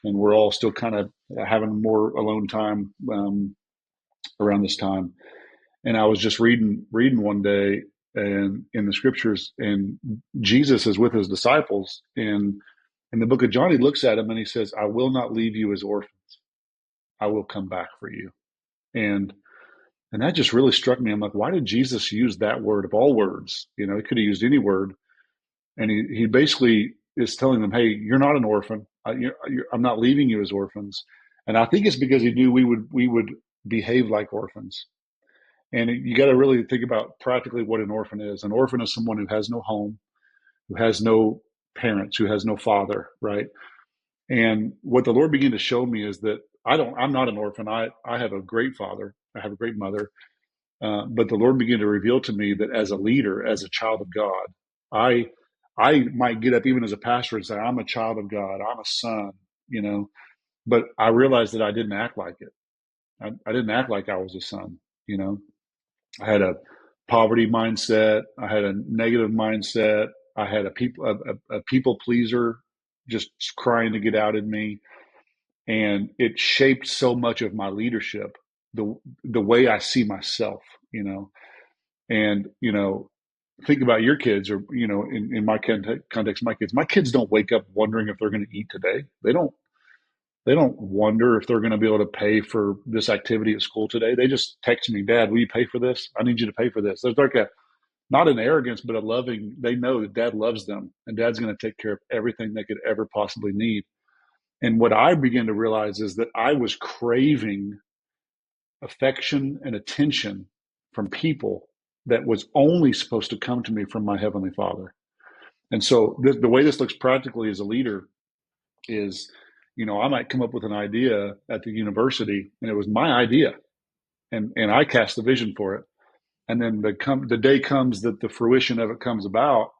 and we're all still kind of having more alone time around this time. And I was just reading one day and in the scriptures, and Jesus is with his disciples. And in the book of John, he looks at him and he says, I will not leave you as orphans. I will come back for you. And that just really struck me. I'm like, why did Jesus use that word of all words? He could have used any word. And he basically is telling them, hey, you're not an orphan. I'm not leaving you as orphans. And I think it's because he knew we would behave like orphans. And you got to really think about practically what an orphan is. An orphan is someone who has no home, who has no parents, who has no father, right? And what the Lord began to show me is that I'm not an orphan. I have a great father. I have a great mother. But the Lord began to reveal to me that as a leader, as a child of God, I might get up even as a pastor and say, I'm a child of God. I'm a son, but I realized that I didn't act like it. I didn't act like I was a son. I had a poverty mindset. I had a negative mindset. I had a people pleaser, just crying to get out in me. And it shaped so much of my leadership, the way I see myself, and, think about your kids, or, in my context, my kids don't wake up wondering if they're going to eat today. They don't wonder if they're going to be able to pay for this activity at school today. They just text me, Dad, will you pay for this? I need you to pay for this. There's like not an arrogance, but a loving, they know that Dad loves them and Dad's going to take care of everything they could ever possibly need. And what I began to realize is that I was craving affection and attention from people that was only supposed to come to me from my Heavenly Father. And so the way this looks practically as a leader is, I might come up with an idea at the university and it was my idea and I cast the vision for it. And then the day comes that the fruition of it comes about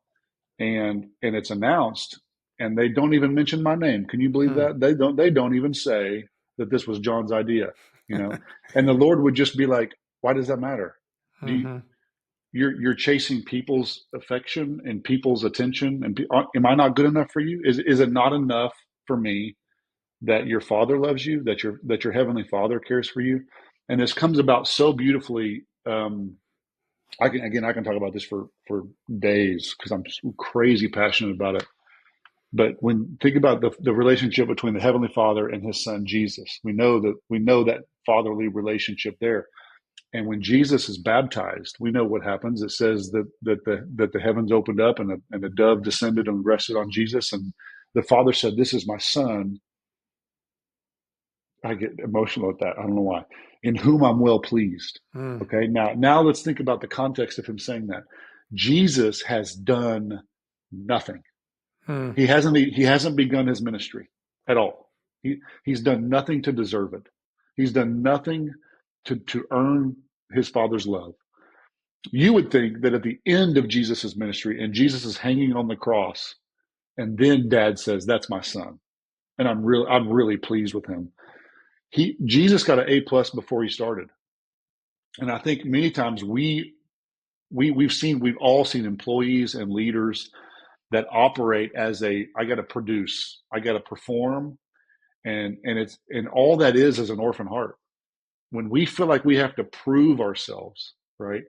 and it's announced and they don't even mention my name. Can you believe that? They don't even say that this was John's idea, and the Lord would just be like, why does that matter? You're chasing people's affection and people's attention. And am I not good enough for you? Is it not enough for me that your Father loves you, that your Heavenly Father cares for you? And this comes about so beautifully. I can talk about this for days because I'm crazy passionate about it. But think about the relationship between the Heavenly Father and His Son Jesus, we know that fatherly relationship there. And when Jesus is baptized, we know what happens. It says that the heavens opened up and a dove descended and rested on Jesus, and the Father said, "This is my Son." I get emotional at that. I don't know why. In whom I'm well pleased. Okay. Now let's think about the context of him saying that. Jesus has done nothing. He hasn't begun his ministry at all. He's done nothing to deserve it. He's done nothing to earn his Father's love. You would think that at the end of Jesus's ministry and Jesus is hanging on the cross, and then Dad says, "That's my son," and I'm really pleased with him. Jesus got an A+ before he started. And I think many times we've all seen employees and leaders that operate as I got to produce, I got to perform. And all that is an orphan heart. When we feel like we have to prove ourselves, right?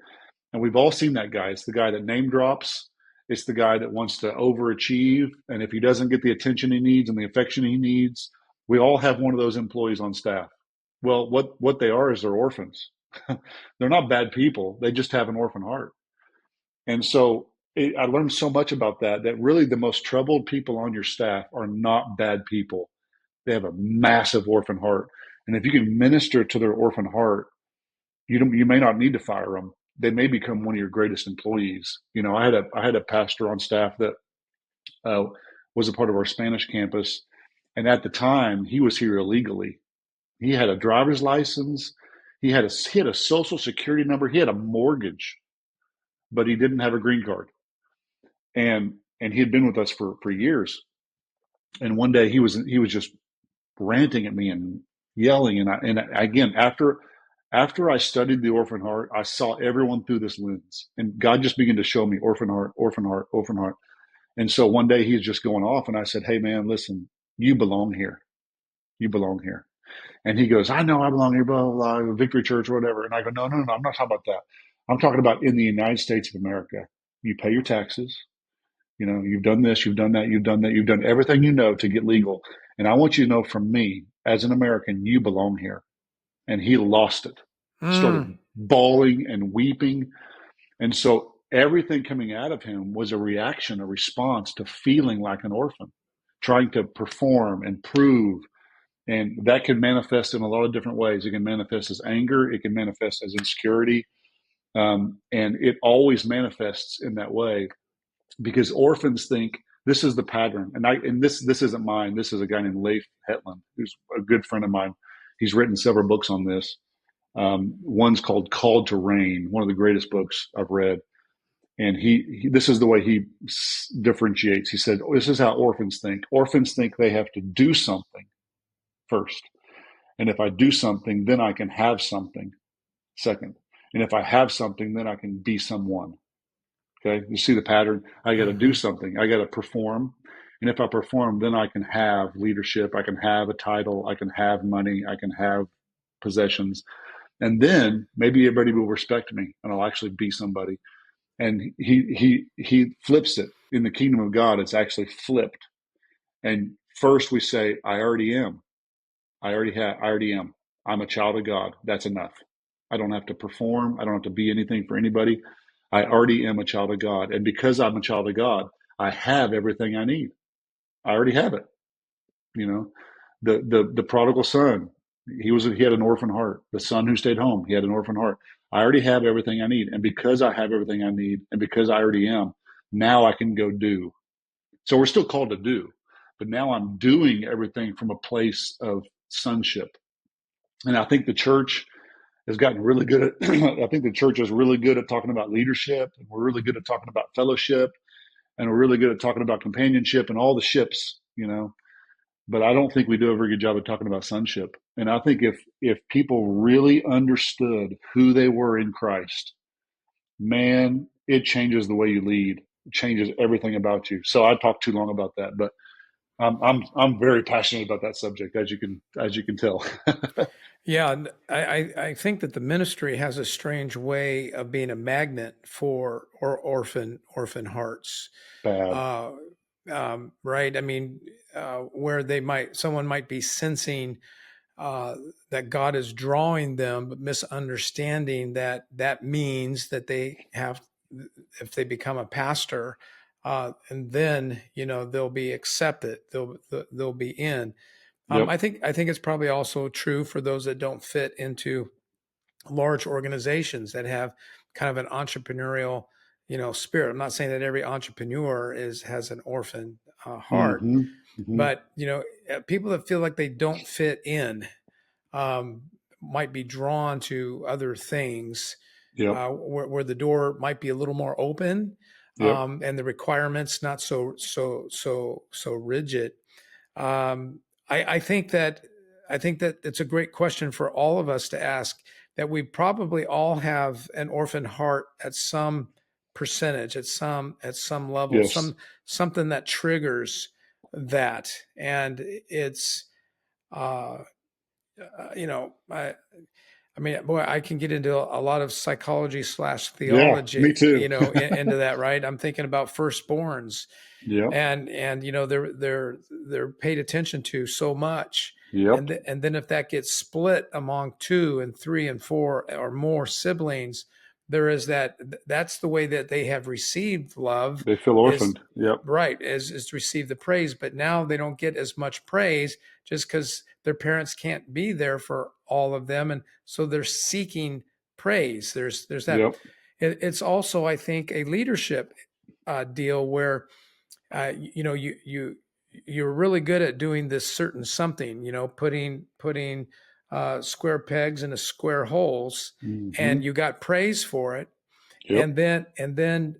And we've all seen that guy. It's the guy that name drops. It's the guy that wants to overachieve. And if he doesn't get the attention he needs and the affection he needs, we all have one of those employees on staff. Well, what they are is they're orphans. They're not bad people. They just have an orphan heart. And so I learned so much about that really the most troubled people on your staff are not bad people. They have a massive orphan heart. And if you can minister to their orphan heart, you may not need to fire them. They may become one of your greatest employees. I had a pastor on staff that was a part of our Spanish campus. And at the time, he was here illegally. He had a driver's license. He had a social security number. He had a mortgage, but he didn't have a green card. And he had been with us for years. And one day he was just ranting at me and yelling. And again, after I studied the orphan heart, I saw everyone through this lens. And God just began to show me orphan heart, orphan heart, orphan heart. And so one day he was just going off, and I said, "Hey man, listen, you belong here. You belong here." And he goes, "I know I belong here, blah, blah, blah, Victory Church or whatever." And I go, no, I'm not talking about that. I'm talking about in the United States of America. You pay your taxes. You know, you've done this, you've done that, you've done that, you've done everything you know to get legal. And I want you to know from me, as an American, you belong here. And he lost it, started Mm. bawling and weeping. And so everything coming out of him was a reaction, a response to feeling like an orphan, trying to perform and prove. And that can manifest in a lot of different ways. It can manifest as anger, it can manifest as insecurity. And it always manifests in that way because orphans think this is the pattern. And this isn't mine. This is a guy named Leif Hetland, who's a good friend of mine. He's written several books on this. One's called Called to Reign, one of the greatest books I've read. And this is the way he differentiates. He said, this is how orphans think. Orphans think they have to do something first. And if I do something, then I can have something second. And if I have something, then I can be someone. Okay. You see the pattern. I got to do something. I got to perform. And if I perform, then I can have leadership. I can have a title. I can have money. I can have possessions. And then maybe everybody will respect me and I'll actually be somebody. And he flips it. In the kingdom of God, it's actually flipped. And first we say, I already am. I already am. I'm a child of God. That's enough. I don't have to perform. I don't have to be anything for anybody. I already am a child of God. And because I'm a child of God, I have everything I need. I already have it. You know, the prodigal son, he had an orphan heart. The son who stayed home, he had an orphan heart. I already have everything I need. And because I have everything I need, and because I already am, now I can go do. So we're still called to do, but now I'm doing everything from a place of sonship. And I think the church has gotten really good at, I think the church is really good at talking about leadership, and we're really good at talking about fellowship, and we're really good at talking about companionship and all the ships, you know. But I don't think we do a very good job of talking about sonship. And I think if people really understood who they were in Christ, man, it changes the way you lead. It changes everything about you. So I talked too long about that, but I'm very passionate about that subject, as you can tell. Yeah, and I think that the ministry has a strange way of being a magnet for orphan hearts, Bad. uh, right? I mean, where someone might be sensing that God is drawing them, but misunderstanding that that means that they have, if they become a pastor, and then they'll be accepted, they'll be in. Yep. I think it's probably also true for those that don't fit into large organizations that have kind of an entrepreneurial, spirit. I'm not saying that every entrepreneur has an orphan heart, Mm-hmm. Mm-hmm. but people that feel like they don't fit in might be drawn to other things Yep. where the door might be a little more open, Yep. and the requirements not so rigid. Um, I think that it's a great question for all of us to ask. That we probably all have an orphan heart at some percentage, at some level, Yes. something that triggers that, and it's uh, I mean, boy, I can get into a lot of psychology slash Yeah. Me theology, too. into that, right? I'm thinking about firstborns, Yep. and they're paid attention to so much, Yep. and then if that gets split among 2 and 3 and 4 or more siblings, there is that's the way that they have received love, They feel is orphaned. Yep. right, is to receive the praise, but now they don't get as much praise just because their parents can't be there for all of them, and so they're seeking praise. There's that. Yep. It's also, I think, a leadership deal where you're really good at doing this certain something, putting square pegs into square holes, Mm-hmm. and you got praise for it, Yep. and then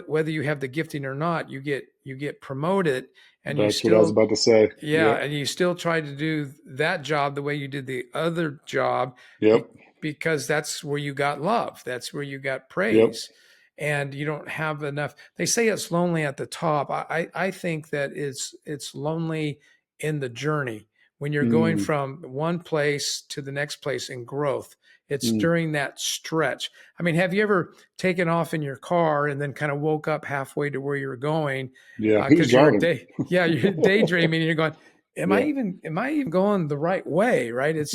whether you have the gifting or not, you get promoted, and you That's what I was still, about to say. yeah, Yep. and you still try to do that job the way you did the other job, Yep. because that's where you got love. That's where you got Yep. praise. And you don't have enough. They say it's lonely at the top. I think that it's lonely in the journey when you're going from one place to the next place in growth. It's during that stretch. I mean, have you ever taken off in your car and then kind of woke up halfway to where you're going? Yeah. Who's Because you're driving? you're daydreaming and you're going, am I even going the right way? Right. It's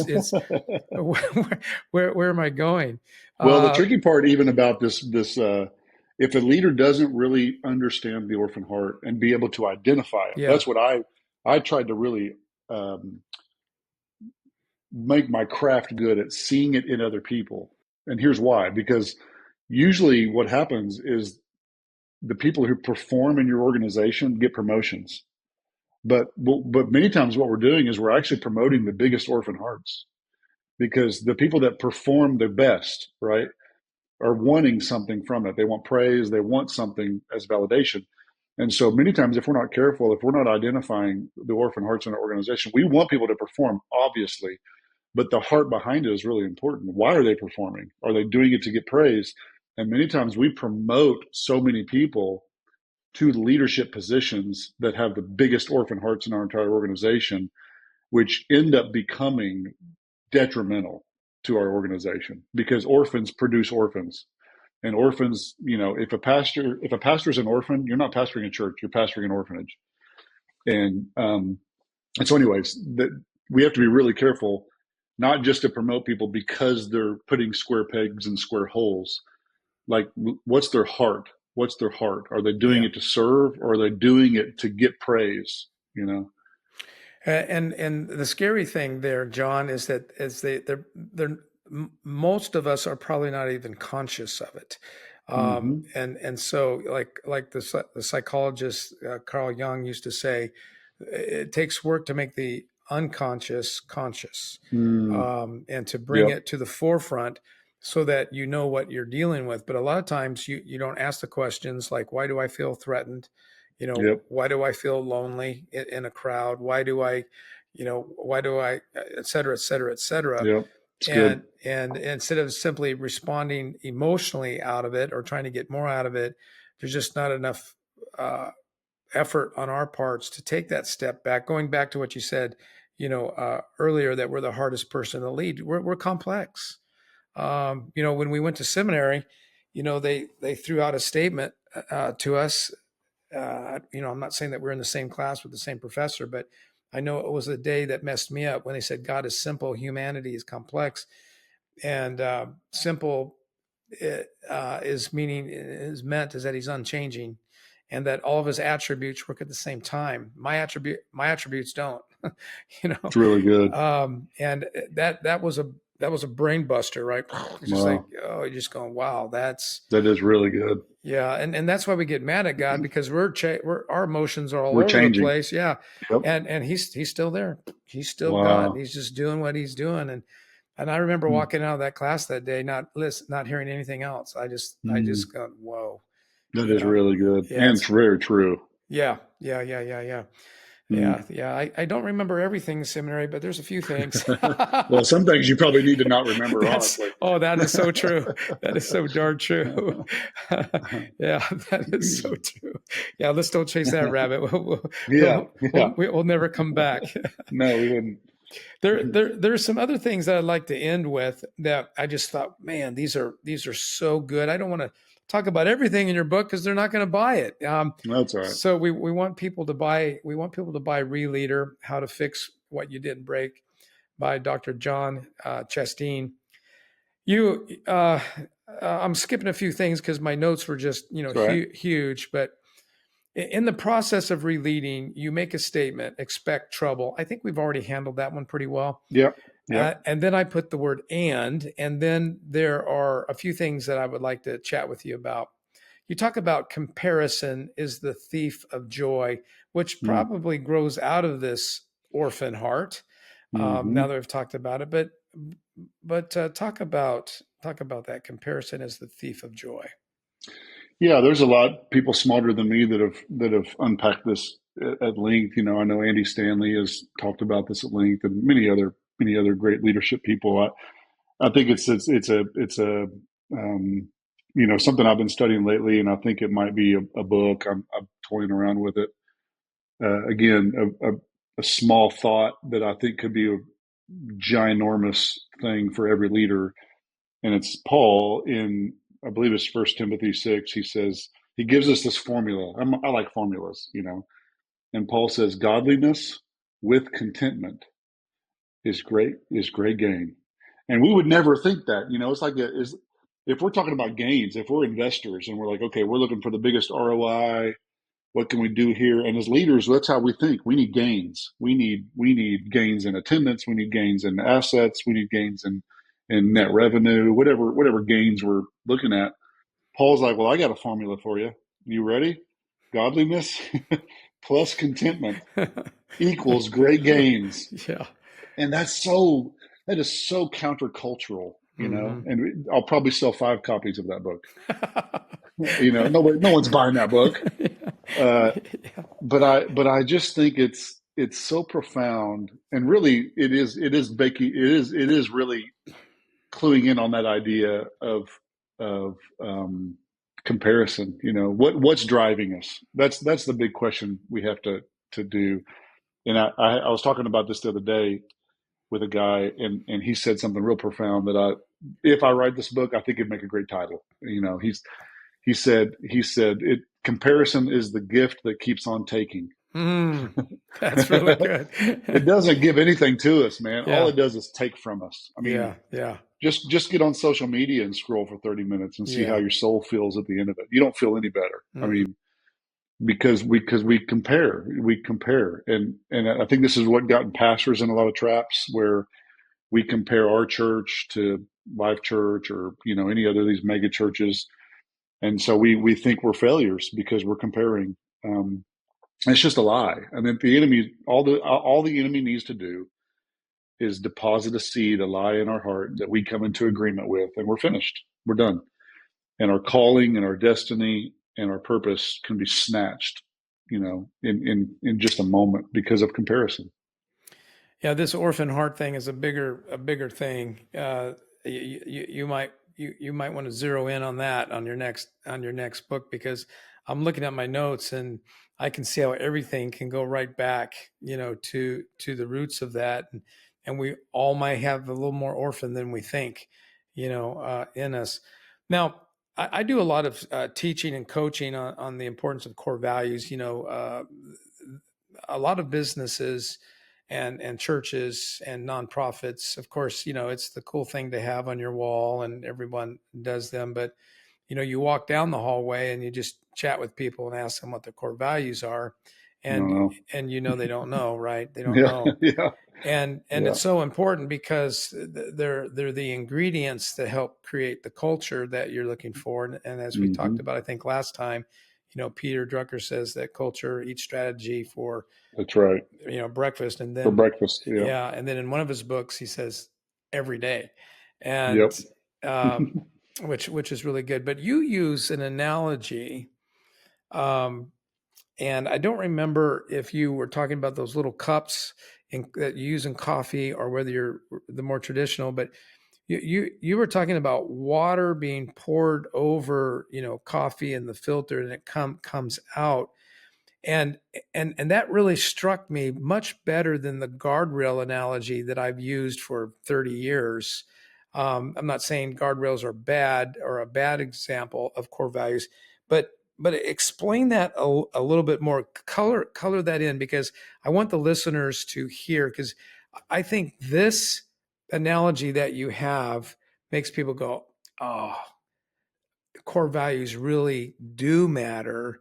where am I going? Well, the tricky part even about this, if a leader doesn't really understand the orphan heart and be able to identify it, Yeah. that's what I tried to really um, make my craft good at seeing it in other people. And here's why, because usually what happens is the people who perform in your organization get promotions. But many times what we're doing is we're actually promoting the biggest orphan hearts, because the people that perform the best, right, are wanting something from it. They want praise. They want something as validation. And so many times, if we're not careful, if we're not identifying the orphan hearts in our organization, we want people to perform, obviously, but the heart behind it is really important. Why are they performing? Are they doing it to get praise? And many times we promote so many people to leadership positions that have the biggest orphan hearts in our entire organization, which end up becoming detrimental to our organization, because orphans produce orphans. And orphans, if a pastor's an orphan, you're not pastoring a church, you're pastoring an orphanage. And so anyways, that we have to be really careful, not just to promote people because they're putting square pegs in square holes. Like, what's their heart? What's their heart? Are they doing it to serve, or are they doing it to get praise? And the scary thing there, John, is that they're most of us are probably not even conscious of it. And so like the psychologist Carl Jung used to say, it takes work to make the unconscious conscious, and to bring it to the forefront so that you know what you're dealing with. But a lot of times you don't ask the questions like, why do I feel threatened? Why do I feel lonely in a crowd? Why do I, et cetera, et cetera, et cetera. Yep. And instead of simply responding emotionally out of it or trying to get more out of it, there's just not enough effort on our parts to take that step back. Going back to what you said, earlier, that we're the hardest person to lead. We're complex. When we went to seminary, they threw out a statement to us. I'm not saying that we're in the same class with the same professor, but I know it was a day that messed me up when they said God is simple, humanity is complex. And simple is meant is that he's unchanging, and that all of his attributes work at the same time. My attributes don't. It's really good. And that was a brain buster, right? It's just like, you're just going, wow, that is really good. Yeah, and that's why we get mad at God, because our emotions are all over the place. Yeah, and he's still there. He's still God. He's just doing what he's doing. And I remember walking out of that class that day, not hearing anything else. I just go, whoa. That is really good, and it's very true. Yeah. I don't remember everything in seminary, but there's a few things. Well, some things you probably need to not remember, honestly. Oh, that is so true. That is so darn true. Yeah, that is so true. Yeah, let's don't chase that rabbit. We'll never come back. No, we wouldn't. There's some other things that I'd like to end with that I just thought, man, these are so good. I don't want to talk about everything in your book because they're not going to buy it. That's all right. So we want people to buy ReLeader, How to Fix What You Didn't Break, by Dr. Jon Chasteen. I'm skipping a few things because my notes were just huge, but in the process of releading, you make a statement, expect trouble. I think we've already handled that one pretty well. Yep. And then I put the word and then there are a few things that I would like to chat with you about. You talk about comparison is the thief of joy, which probably grows out of this orphan heart. Now that we've talked about it, but talk about that comparison as the thief of joy. Yeah, there's a lot of people smarter than me that have unpacked this at length. I know Andy Stanley has talked about this at length, and many other great leadership people. I think it's something I've been studying lately, and I think it might be a book. I'm toying around with it. Again, a small thought that I think could be a ginormous thing for every leader. And it's Paul in, I believe it's 1 Timothy 6. He says, he gives us this formula. I like formulas, And Paul says, godliness with contentment is great gain. And we would never think that, it's like, if we're talking about gains, if we're investors and we're like, okay, we're looking for the biggest ROI, what can we do here? And as leaders, that's how we think. We need gains. We need gains in attendance. We need gains in assets. We need gains in net revenue, whatever gains we're looking at. Paul's like, well, I got a formula for you. You ready? Godliness plus contentment equals great gains. Yeah. And that is so countercultural, Mm-hmm. and I'll probably sell 5 copies of that book. No one's buying that book. Yeah. But I just think it's so profound, and really it is really cluing in on that idea of comparison. What's driving us? That's the big question we have to do. And I was talking about this the other day with a guy, and he said something real profound that if I write this book, I think it'd make a great title. He said comparison is the gift that keeps on taking. That's really good. It doesn't give anything to us, man. Yeah. All it does is take from us. I mean, yeah. Just get on social media and scroll for 30 minutes and see how your soul feels at the end of it. You don't feel any better. I mean, because we compare, and I think this is what gotten pastors in a lot of traps, where we compare our church to Life Church or any other of these mega churches, and so we think we're failures because we're comparing. It's just a lie. I mean, the enemy, all the enemy needs to do is deposit a seed, a lie in our heart that we come into agreement with, and we're finished. We're done. And our calling and our destiny and our purpose can be snatched, in just a moment because of comparison. Yeah, this Orphan Heart thing is a bigger thing. You might want to zero in on that on your next book, because I'm looking at my notes and I can see how everything can go right back, to the roots of that, and we all might have a little more orphan than we think, in us. Now, I do a lot of teaching and coaching on the importance of core values. A lot of businesses and churches and nonprofits, of course, it's the cool thing to have on your wall and everyone does them. But, you walk down the hallway and you just chat with people and ask them what their core values are. And they don't know, right? They don't know. Yeah. And it's so important because they're the ingredients that help create the culture that you're looking for. And as we talked about, I think last time, Peter Drucker says that culture eats strategy for, that's right, breakfast, and then for breakfast. Yeah. And then in one of his books, he says every day, Yep. Which is really good. But you use an analogy, and I don't remember if you were talking about those little cups that you use in coffee or whether you're the more traditional, but you were talking about water being poured over, coffee in the filter, and it comes out. And that really struck me much better than the guardrail analogy that I've used for 30 years. I'm not saying guardrails are bad or a bad example of core values, but explain that a little bit more, color that in, because I want the listeners to hear, because I think this analogy that you have makes people go, oh, core values really do matter.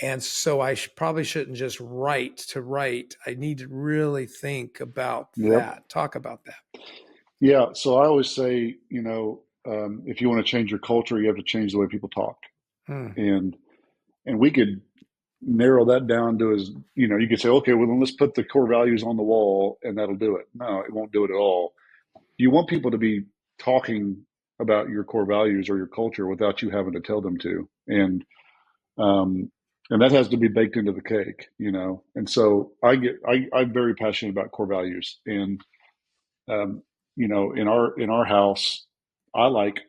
And so I probably shouldn't just write to write. I need to really think about that. Talk about that. Yeah. So I always say, if you want to change your culture, you have to change the way people talk. And we could narrow that down to you could say, okay, well, then let's put the core values on the wall and that'll do it. No, it won't do it at all. You want people to be talking about your core values or your culture without you having to tell them to. And that has to be baked into the cake, And so I'm very passionate about core values. And, in our house, I like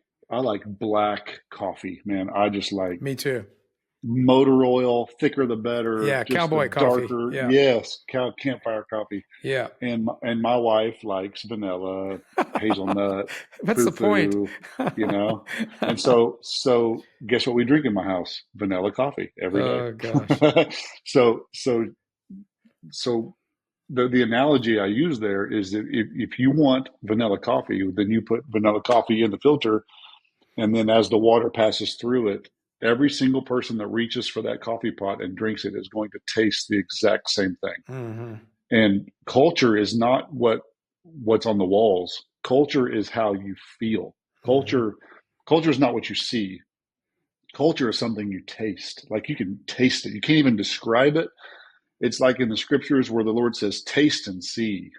black coffee, man. I just like, me too. motor oil, thicker the better, Yeah, just a cowboy coffee. darker, Yeah. yes, campfire coffee. Yeah. And my wife likes vanilla, hazelnut, What's the point? foo-foo, you know. And so guess what we drink in my house? Vanilla coffee every Oh gosh. day. So so the analogy I use there is that if you want vanilla coffee, then you put vanilla coffee in the filter, and then as the water passes through it, every single person that reaches for that coffee pot and drinks it is going to taste the exact same thing. Mm-hmm. And culture is not what's on the walls. Culture is how you feel. Culture culture is not what you see. Culture is something you taste. Like you can taste it. You can't even describe it. It's like in the scriptures where the Lord says, taste and see,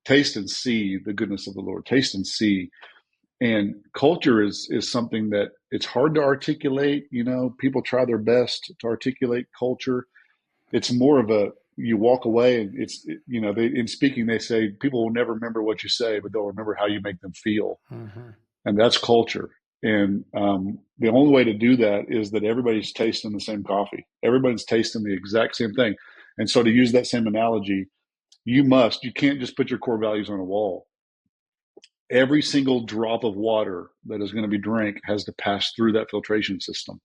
taste and see the goodness of the Lord, taste and see. And culture is something that it's hard to articulate. People try their best to articulate culture. It's more of you walk away and in speaking, they say people will never remember what you say, but they'll remember how you make them feel. Mm-hmm. And that's culture. And the only way to do that is that everybody's tasting the same coffee. Everybody's tasting the exact same thing. And so to use that same analogy, you can't just put your core values on a wall. Every single drop of water that is going to be drank has to pass through that filtration system.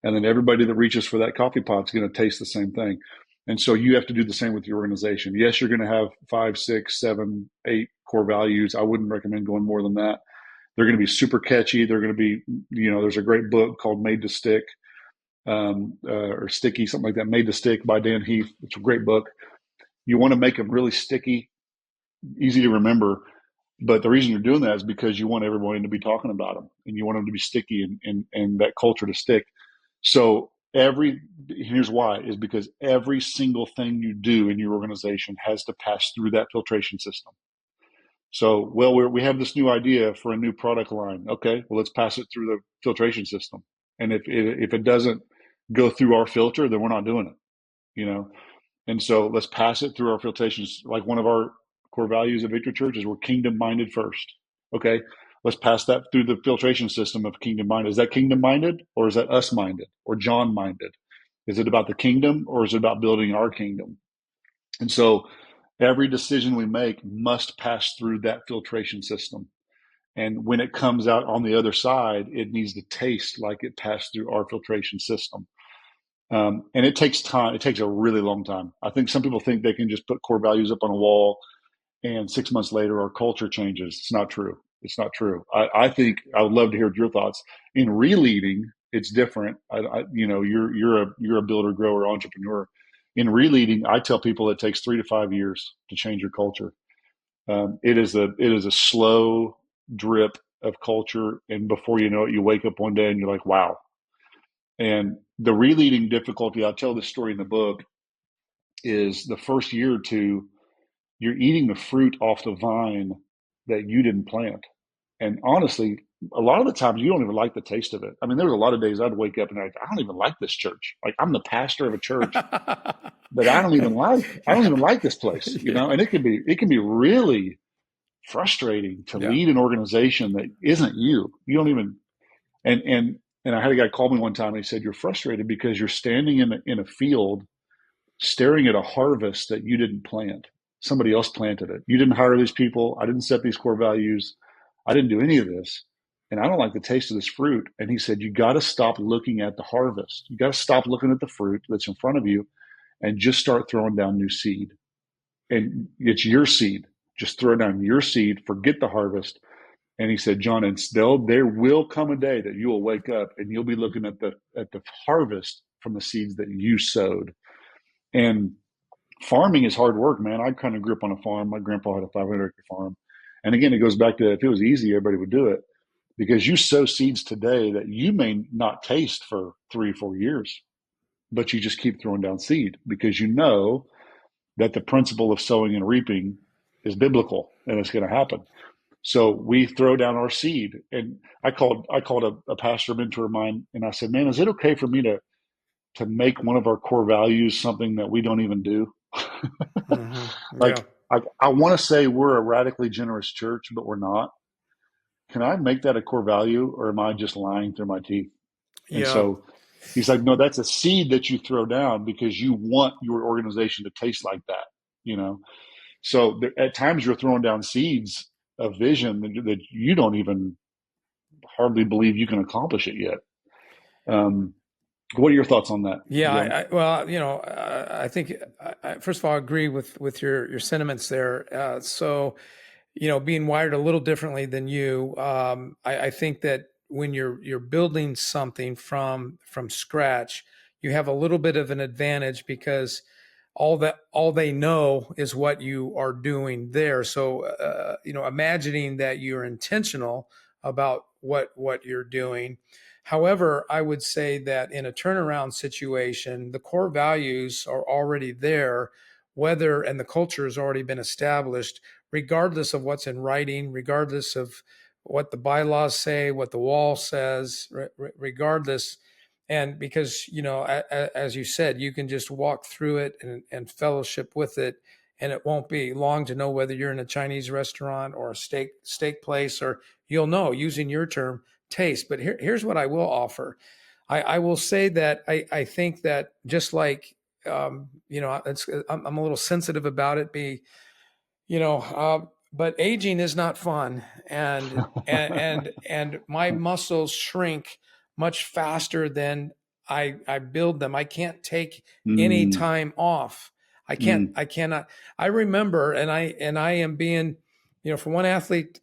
And then everybody that reaches for that coffee pot is going to taste the same thing. And so you have to do the same with your organization. Yes, you're going to have 5, 6, 7, 8 core values. I wouldn't recommend going more than that. They're going to be super catchy. They're going to be, there's a great book called Made to Stick, or Sticky, something like that. Made to Stick by Dan Heath. It's a great book. You want to make them really sticky, easy to remember. But the reason you're doing that is because you want everyone to be talking about them, and you want them to be sticky and that culture to stick. So here's why, is because every single thing you do in your organization has to pass through that filtration system. So, we have this new idea for a new product line. Okay, well, let's pass it through the filtration system. And if it doesn't go through our filter, then we're not doing it. And so let's pass it through our filtrations. Like one of our core values of Victory Church is we're kingdom minded first. Okay, let's pass that through the filtration system of kingdom minded. Is that kingdom minded, or is that us minded, or John minded? Is it about the kingdom, or is it about building our kingdom? And so every decision we make must pass through that filtration system. And when it comes out on the other side, it needs to taste like it passed through our filtration system. And it takes time. It takes a really long time. I think some people think they can just put core values up on a wall and 6 months later our culture changes. It's not true. It's not true. I think I would love to hear your thoughts. In ReLeading, it's different. You're a builder, grower, entrepreneur. In ReLeading, I tell people it takes 3 to 5 years to change your culture. It is a slow drip of culture, and before you know it, you wake up one day and you're like, wow. And the ReLeading difficulty, I'll tell this story in the book, is the first year or two, you're eating the fruit off the vine that you didn't plant. And honestly, a lot of the times you don't even like the taste of it. I mean, there was a lot of days I'd wake up and I don't even like this church. Like, I'm the pastor of a church that I don't even like. I don't even like this place, and it can be really frustrating to Yeah. lead an organization that isn't you. You don't even, and I had a guy call me one time and he said, you're frustrated because you're standing in a field staring at a harvest that you didn't plant. Somebody else planted it. You didn't hire these people. I didn't set these core values. I didn't do any of this. And I don't like the taste of this fruit. And he said, you got to stop looking at the harvest. You got to stop looking at the fruit that's in front of you and just start throwing down new seed. And it's your seed. Just throw down your seed, forget the harvest. And he said, John, and there will come a day that you will wake up and you'll be looking at the harvest from the seeds that you sowed. And farming is hard work, man. I kind of grew up on a farm. My grandpa had a 500-acre farm. And again, it goes back to, if it was easy, everybody would do it, because you sow seeds today that you may not taste for 3 or 4 years, but you just keep throwing down seed because you know that the principle of sowing and reaping is biblical and it's going to happen. So we throw down our seed. And I called a pastor mentor of mine and I said, man, is it okay for me to make one of our core values something that we don't even do? Mm-hmm. Like, Yeah. I want to say we're a radically generous church, but we're not. Can I make that a core value, or am I just lying through my teeth? And Yeah. so He's like, no, that's a seed that you throw down because you want your organization to taste like that, you know? So at times you're throwing down seeds of vision that you don't even hardly believe you can accomplish it yet. What are your thoughts on that, Yeah, Jim? well, I think first of all, I agree with your sentiments there. So, being wired a little differently than you, I think that when you're building something from scratch, you have a little bit of an advantage because all they know is what you are doing there. So, imagining that you're intentional about what you're doing. However, I would say that in a turnaround situation, the core values are already there, and the culture has already been established, regardless of what's in writing, regardless of what the bylaws say, what the wall says, regardless. And because, as you said, you can just walk through it and fellowship with it. And it won't be long to know whether you're in a Chinese restaurant or a steak place, or you'll know, using your term, taste. But here's what I will offer. I will say that I think that just like, I'm a little sensitive about it. But aging is not fun, and my muscles shrink much faster than I build them. I can't take any Mm, time off. mm, I cannot. I remember, and I am being, from one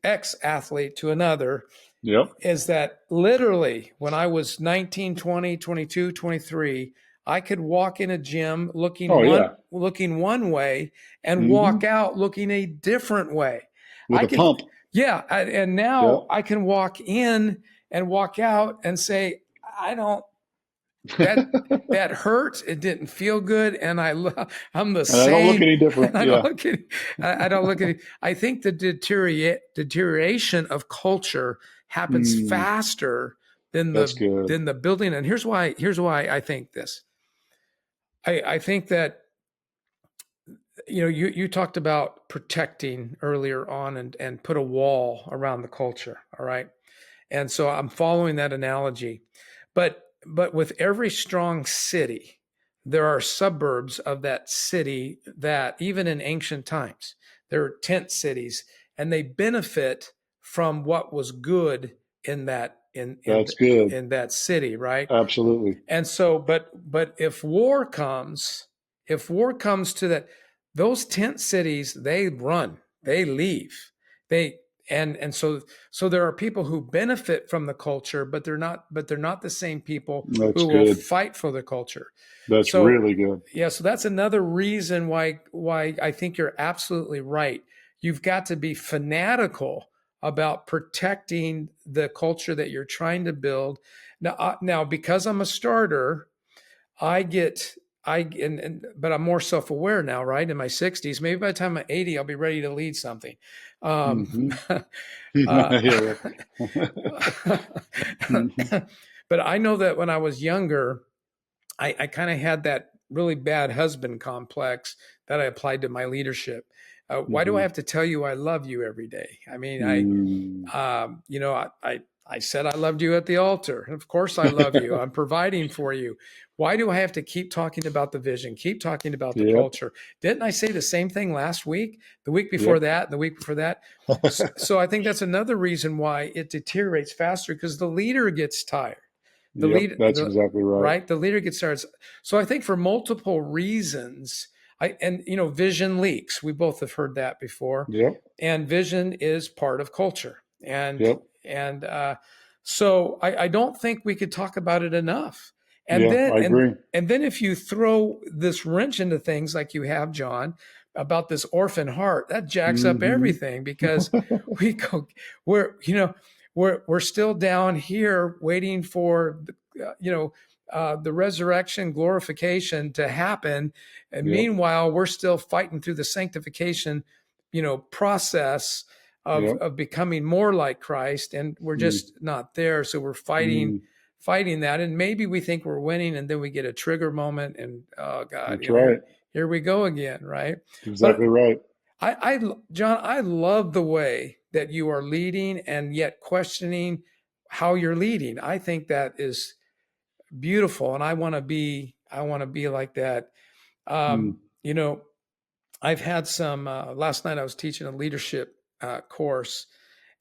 ex-athlete to another, yep. is that literally when I was 19, 20, 22, 23, I could walk in a gym Oh, yeah. looking one way and walk Hmm. out looking a different way. With I a could, pump. yeah, and Yep. now I can walk in and walk out and say, I don't, that hurt. It didn't feel good, and I'm the And I don't look same. any different. I don't Yeah. look at. I don't look at it. I think the deterioration of culture happens Mm, faster than that's the good. building. And here's why. Here's why I think this. I think that, you talked about protecting earlier on and put a wall around the culture. All right. And so I'm following that analogy. But with every strong city, there are suburbs of that city that, even in ancient times, there are tent cities, and they benefit from what was good in that That's good. in that city, right? Absolutely. And so, but if war comes to that, those tent cities, they leave, they and so there are people who benefit from the culture, but they're not the same people That's who will good. fight for the culture. That's So really good. yeah, so that's another reason why I think you're absolutely right. You've got to be fanatical about protecting the culture that you're trying to build. Now, because I'm a starter, I get I but I'm more self-aware now, right? In my 60s, maybe by the time I'm 80, I'll be ready to lead something. Um, Hmm. uh, Yeah, right. Hmm. but I know that when I was younger, I kind of had that really bad husband complex that I applied to my leadership. Why do I Hmm. have to tell you I love you every day? I mean, Mm. I said I loved you at the altar. Of course, I love you. I'm providing for you. Why do I have to keep talking about the vision? Keep talking about the Yep. culture? Didn't I say the same thing last week? The week before Yep. that? The week before that? So I think that's another reason why it deteriorates faster, because the leader gets tired. Yep. That's exactly right. Right, the leader gets started. So I think for multiple reasons, vision leaks. We both have heard that before, Yep. and vision is part of culture. And Yep. and so I don't think we could talk about it enough. And Yeah, then I agree. and then if you throw this wrench into things like you have, John, about this orphan heart, that jacks up Hmm. everything, because we go we're still down here waiting for the resurrection, glorification to happen, and Yep. meanwhile we're still fighting through the sanctification process Yep. of becoming more like Christ, and we're Mm. just not there. So we're fighting Mm. that, and maybe we think we're winning, and then we get a trigger moment, and oh God, That's right. here we go again, right? Exactly But right. John, I love the way that you are leading and yet questioning how you're leading. I think that is beautiful. And I want to be like that. Mm, You know, I've had some, last night I was teaching a leadership course,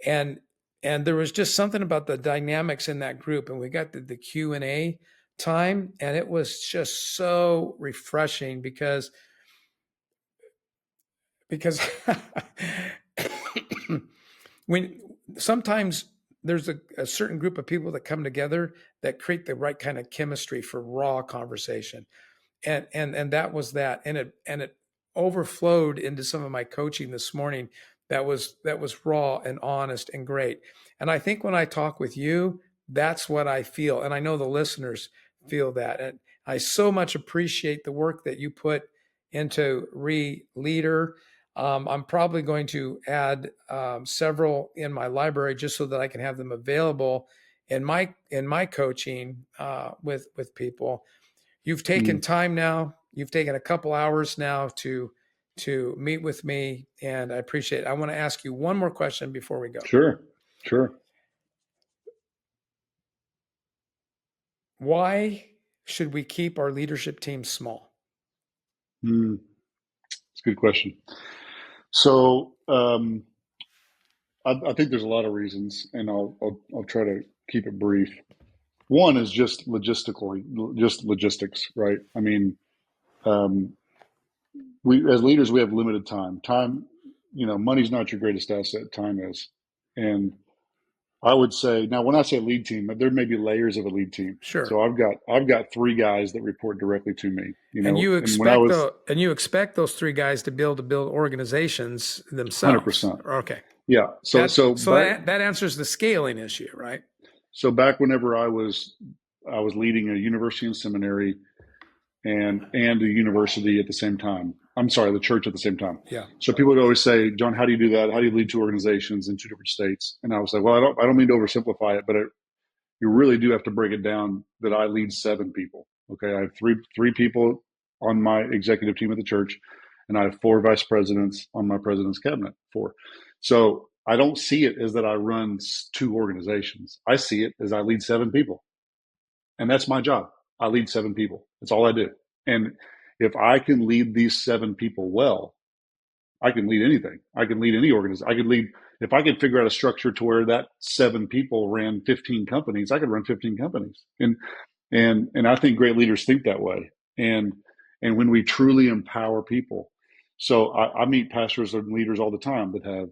and there was just something about the dynamics in that group, and we got the Q&A time, and it was just so refreshing because when sometimes there's a certain group of people that come together that create the right kind of chemistry for raw conversation, and that was that, and it overflowed into some of my coaching this morning. That was raw and honest and great. And I think when I talk with you, that's what I feel, and I know the listeners feel that. And I so much appreciate the work that you put into ReLeader. I'm probably going to add several in my library just so that I can have them available in my coaching with people. You've taken mm. time now. You've taken a couple hours now to meet with me, and I appreciate it. I want to ask you one more question before we go. Sure. Why should we keep our leadership team small? Mm, it's a good question. So I think there's a lot of reasons, and I'll try to keep it brief. One is just logistics, right? I mean, um, we as leaders we have limited time. Time, money's not your greatest asset. Time is, and I would say now when I say lead team, there may be layers of a lead team. Sure. So I've got three guys that report directly to me. And you And when I expect was those three guys to be able to build organizations themselves. 100%, Okay. yeah. So that answers the scaling issue, right? So back whenever I was leading a university and seminary and a university at the same time. I'm sorry, the church at the same time. Yeah. So people would always say, John, how do you do that? How do you lead two organizations in two different states? And I was like, well, I don't mean to oversimplify it, but you really do have to break it down that I lead 7 people. Okay, I have three people on my executive team at the church, and I have 4 vice presidents on my president's cabinet. 4. So I don't see it as that I run 2 organizations. I see it as I lead 7 people, and that's my job. I lead 7 people. That's all I do. And if I can lead these 7 people well, I can lead anything. I can lead any organization. I could lead, if I could figure out a structure to where that 7 people ran 15 companies, I could run 15 companies. And I think great leaders think that way. And when we truly empower people, so I meet pastors and leaders all the time that have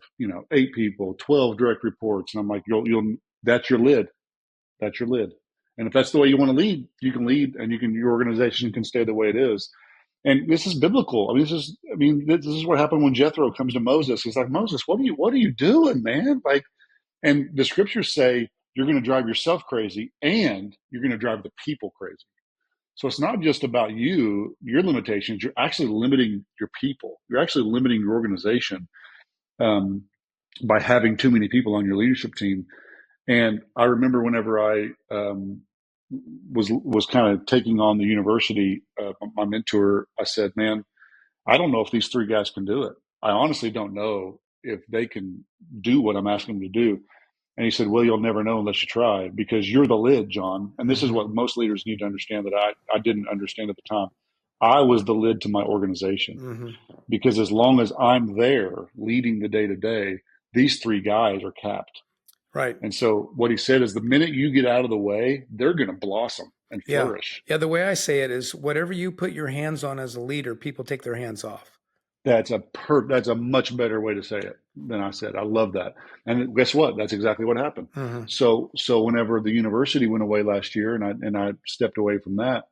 8 people, 12 direct reports, and I'm like, you'll that's your lid. That's your lid. And if that's the way you want to lead, you can lead, and your organization can stay the way it is. And this is biblical. I mean, this is what happened when Jethro comes to Moses. He's like, Moses, what are you doing, man? Like, and the scriptures say you're going to drive yourself crazy, and you're going to drive the people crazy. So it's not just about your limitations. You're actually limiting your people. You're actually limiting your organization by having too many people on your leadership team. And I remember whenever I was kind of taking on the university, my mentor, I said, man, I don't know if these 3 guys can do it. I honestly don't know if they can do what I'm asking them to do. And he said, well, you'll never know unless you try, because you're the lid, John. And this is what most leaders need to understand that I didn't understand at the time. I was the lid to my organization, because as long as I'm there leading the day to day, these 3 guys are capped. Right. And so what he said is the minute you get out of the way, they're going to blossom and flourish. Yeah. The way I say it is whatever you put your hands on as a leader, people take their hands off. That's a much better way to say it than I said. I love that. And guess what? That's exactly what happened. So whenever the university went away last year and I stepped away from that,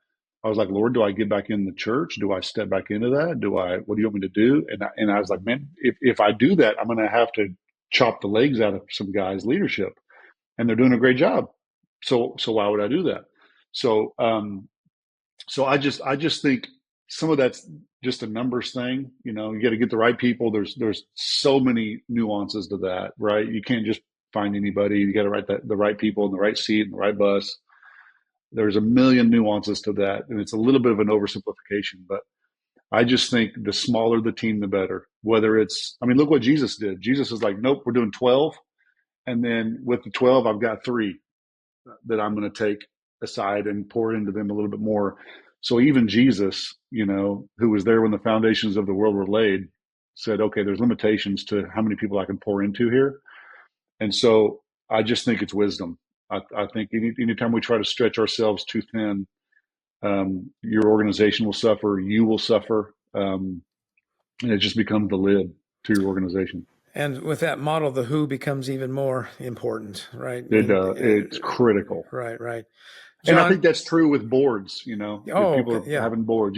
I was like, Lord, do I get back in the church? Do I step back into that? What do you want me to do? And I was like, man, if I do that, I'm going to have to chop the legs out of some guys' leadership, and they're doing a great job. So why would I do that? So I just think some of that's just a numbers thing. You got to get the right people. There's so many nuances to that, right? You can't just find anybody. You got to write the right people in the right seat in the right bus. There's a million nuances to that, and it's a little bit of an oversimplification, but I just think the smaller the team, the better. Look what Jesus did. Jesus is like, nope, we're doing 12. And then with the 12, I've got 3 that I'm going to take aside and pour into them a little bit more. So even Jesus, who was there when the foundations of the world were laid, said, okay, there's limitations to how many people I can pour into here. And so I just think it's wisdom. I think anytime we try to stretch ourselves too thin, your organization will suffer, you will suffer, and it just becomes the lid to your organization. And with that model, the who becomes even more important, right? It's critical. Right. John, and I Jon, think that's true with boards. If people are having boards,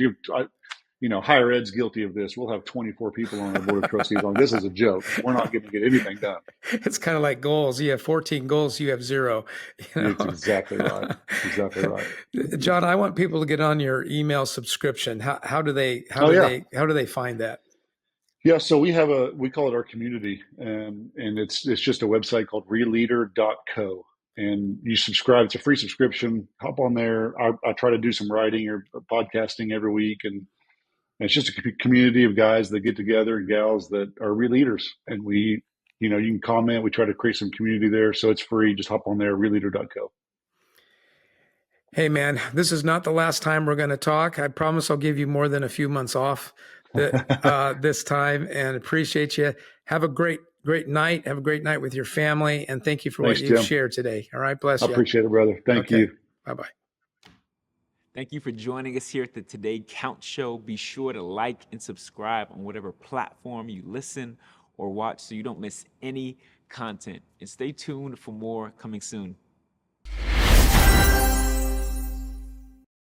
higher ed's guilty of this. We'll have 24 people on our board of trustees. Like, this is a joke. We're not going to get anything done. It's kind of like goals. You have 14 goals, you have 0. It's exactly right. Exactly right. Jon, I want people to get on your email subscription. How do they find that? Yeah, so we call it our community, and it's just a website called ReLeader.co. And you subscribe. It's a free subscription. Hop on there. I try to do some writing or podcasting every week, and it's just a community of guys that get together and gals that are ReLeaders. And you can comment. We try to create some community there, so it's free. Just hop on there, ReLeader.co. Hey man, this is not the last time we're going to talk. I promise I'll give you more than a few months off this time, and appreciate you. Have a great night. Have a great night with your family, and thank you for what you've shared today. All right, bless you. I appreciate it, brother. Thank you. Bye-bye. Thank you for joining us here at the Today Count Show. Be sure to like and subscribe on whatever platform you listen or watch so you don't miss any content. And stay tuned for more coming soon.